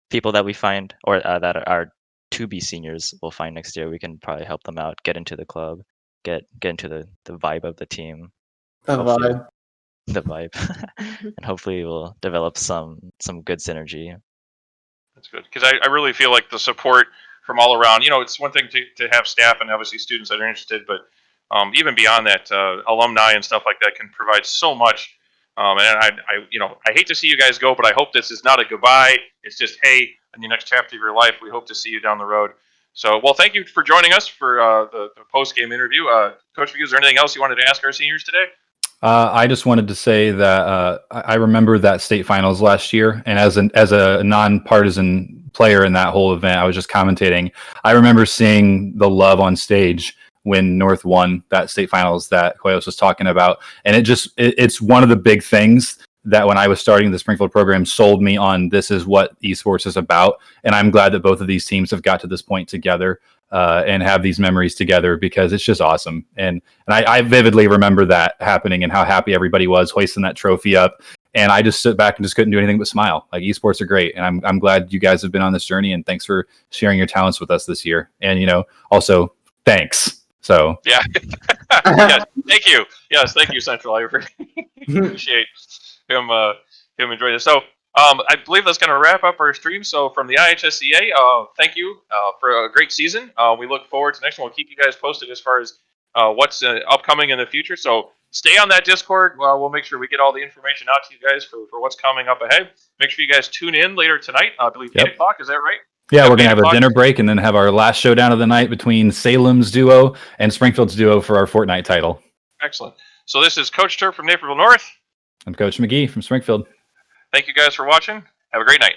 people that we find or that are to be seniors will find next year, we can probably help them out, get into the club, get into the vibe of the team. the Hopefully- vibe. The vibe, and hopefully we'll develop some good synergy. That's good, because I really feel like the support from all around. It's one thing to have staff and obviously students that are interested, but even beyond that, alumni and stuff like that can provide so much. And I hate to see you guys go, but I hope this is not a goodbye. It's just, hey, in the next chapter of your life, we hope to see you down the road. So, well, thank you for joining us for the post-game interview. Coach McGee, is there anything else you wanted to ask our seniors today? I just wanted to say that I remember that state finals last year, and as a nonpartisan player in that whole event, I was just commentating. I remember seeing the love on stage when North won that state finals that Hoyos was talking about, and it's one of the big things that when I was starting the Springfield program sold me on this is what esports is about, and I'm glad that both of these teams have got to this point together. And have these memories together because it's just awesome. And I vividly remember that happening and how happy everybody was hoisting that trophy up. And I just stood back and just couldn't do anything but smile. Like, esports are great. And I'm glad you guys have been on this journey, and thanks for sharing your talents with us this year. And, also thanks. So yeah. Yes, thank you. Yes, thank you, Central. I appreciate him enjoying this. So I believe that's going to wrap up our stream. So from the IHSEA, thank you for a great season. We look forward to next one. We'll keep you guys posted as far as what's upcoming in the future. So stay on that Discord. We'll make sure we get all the information out to you guys for what's coming up ahead. Make sure you guys tune in later tonight. I believe 8 o'clock. Is that right? Yeah, we're going to have a dinner break and then have our last showdown of the night between Salem's duo and Springfield's duo for our Fortnite title. Excellent. So this is Coach Turp from Naperville North. I'm Coach McGee from Springfield. Thank you guys for watching. Have a great night.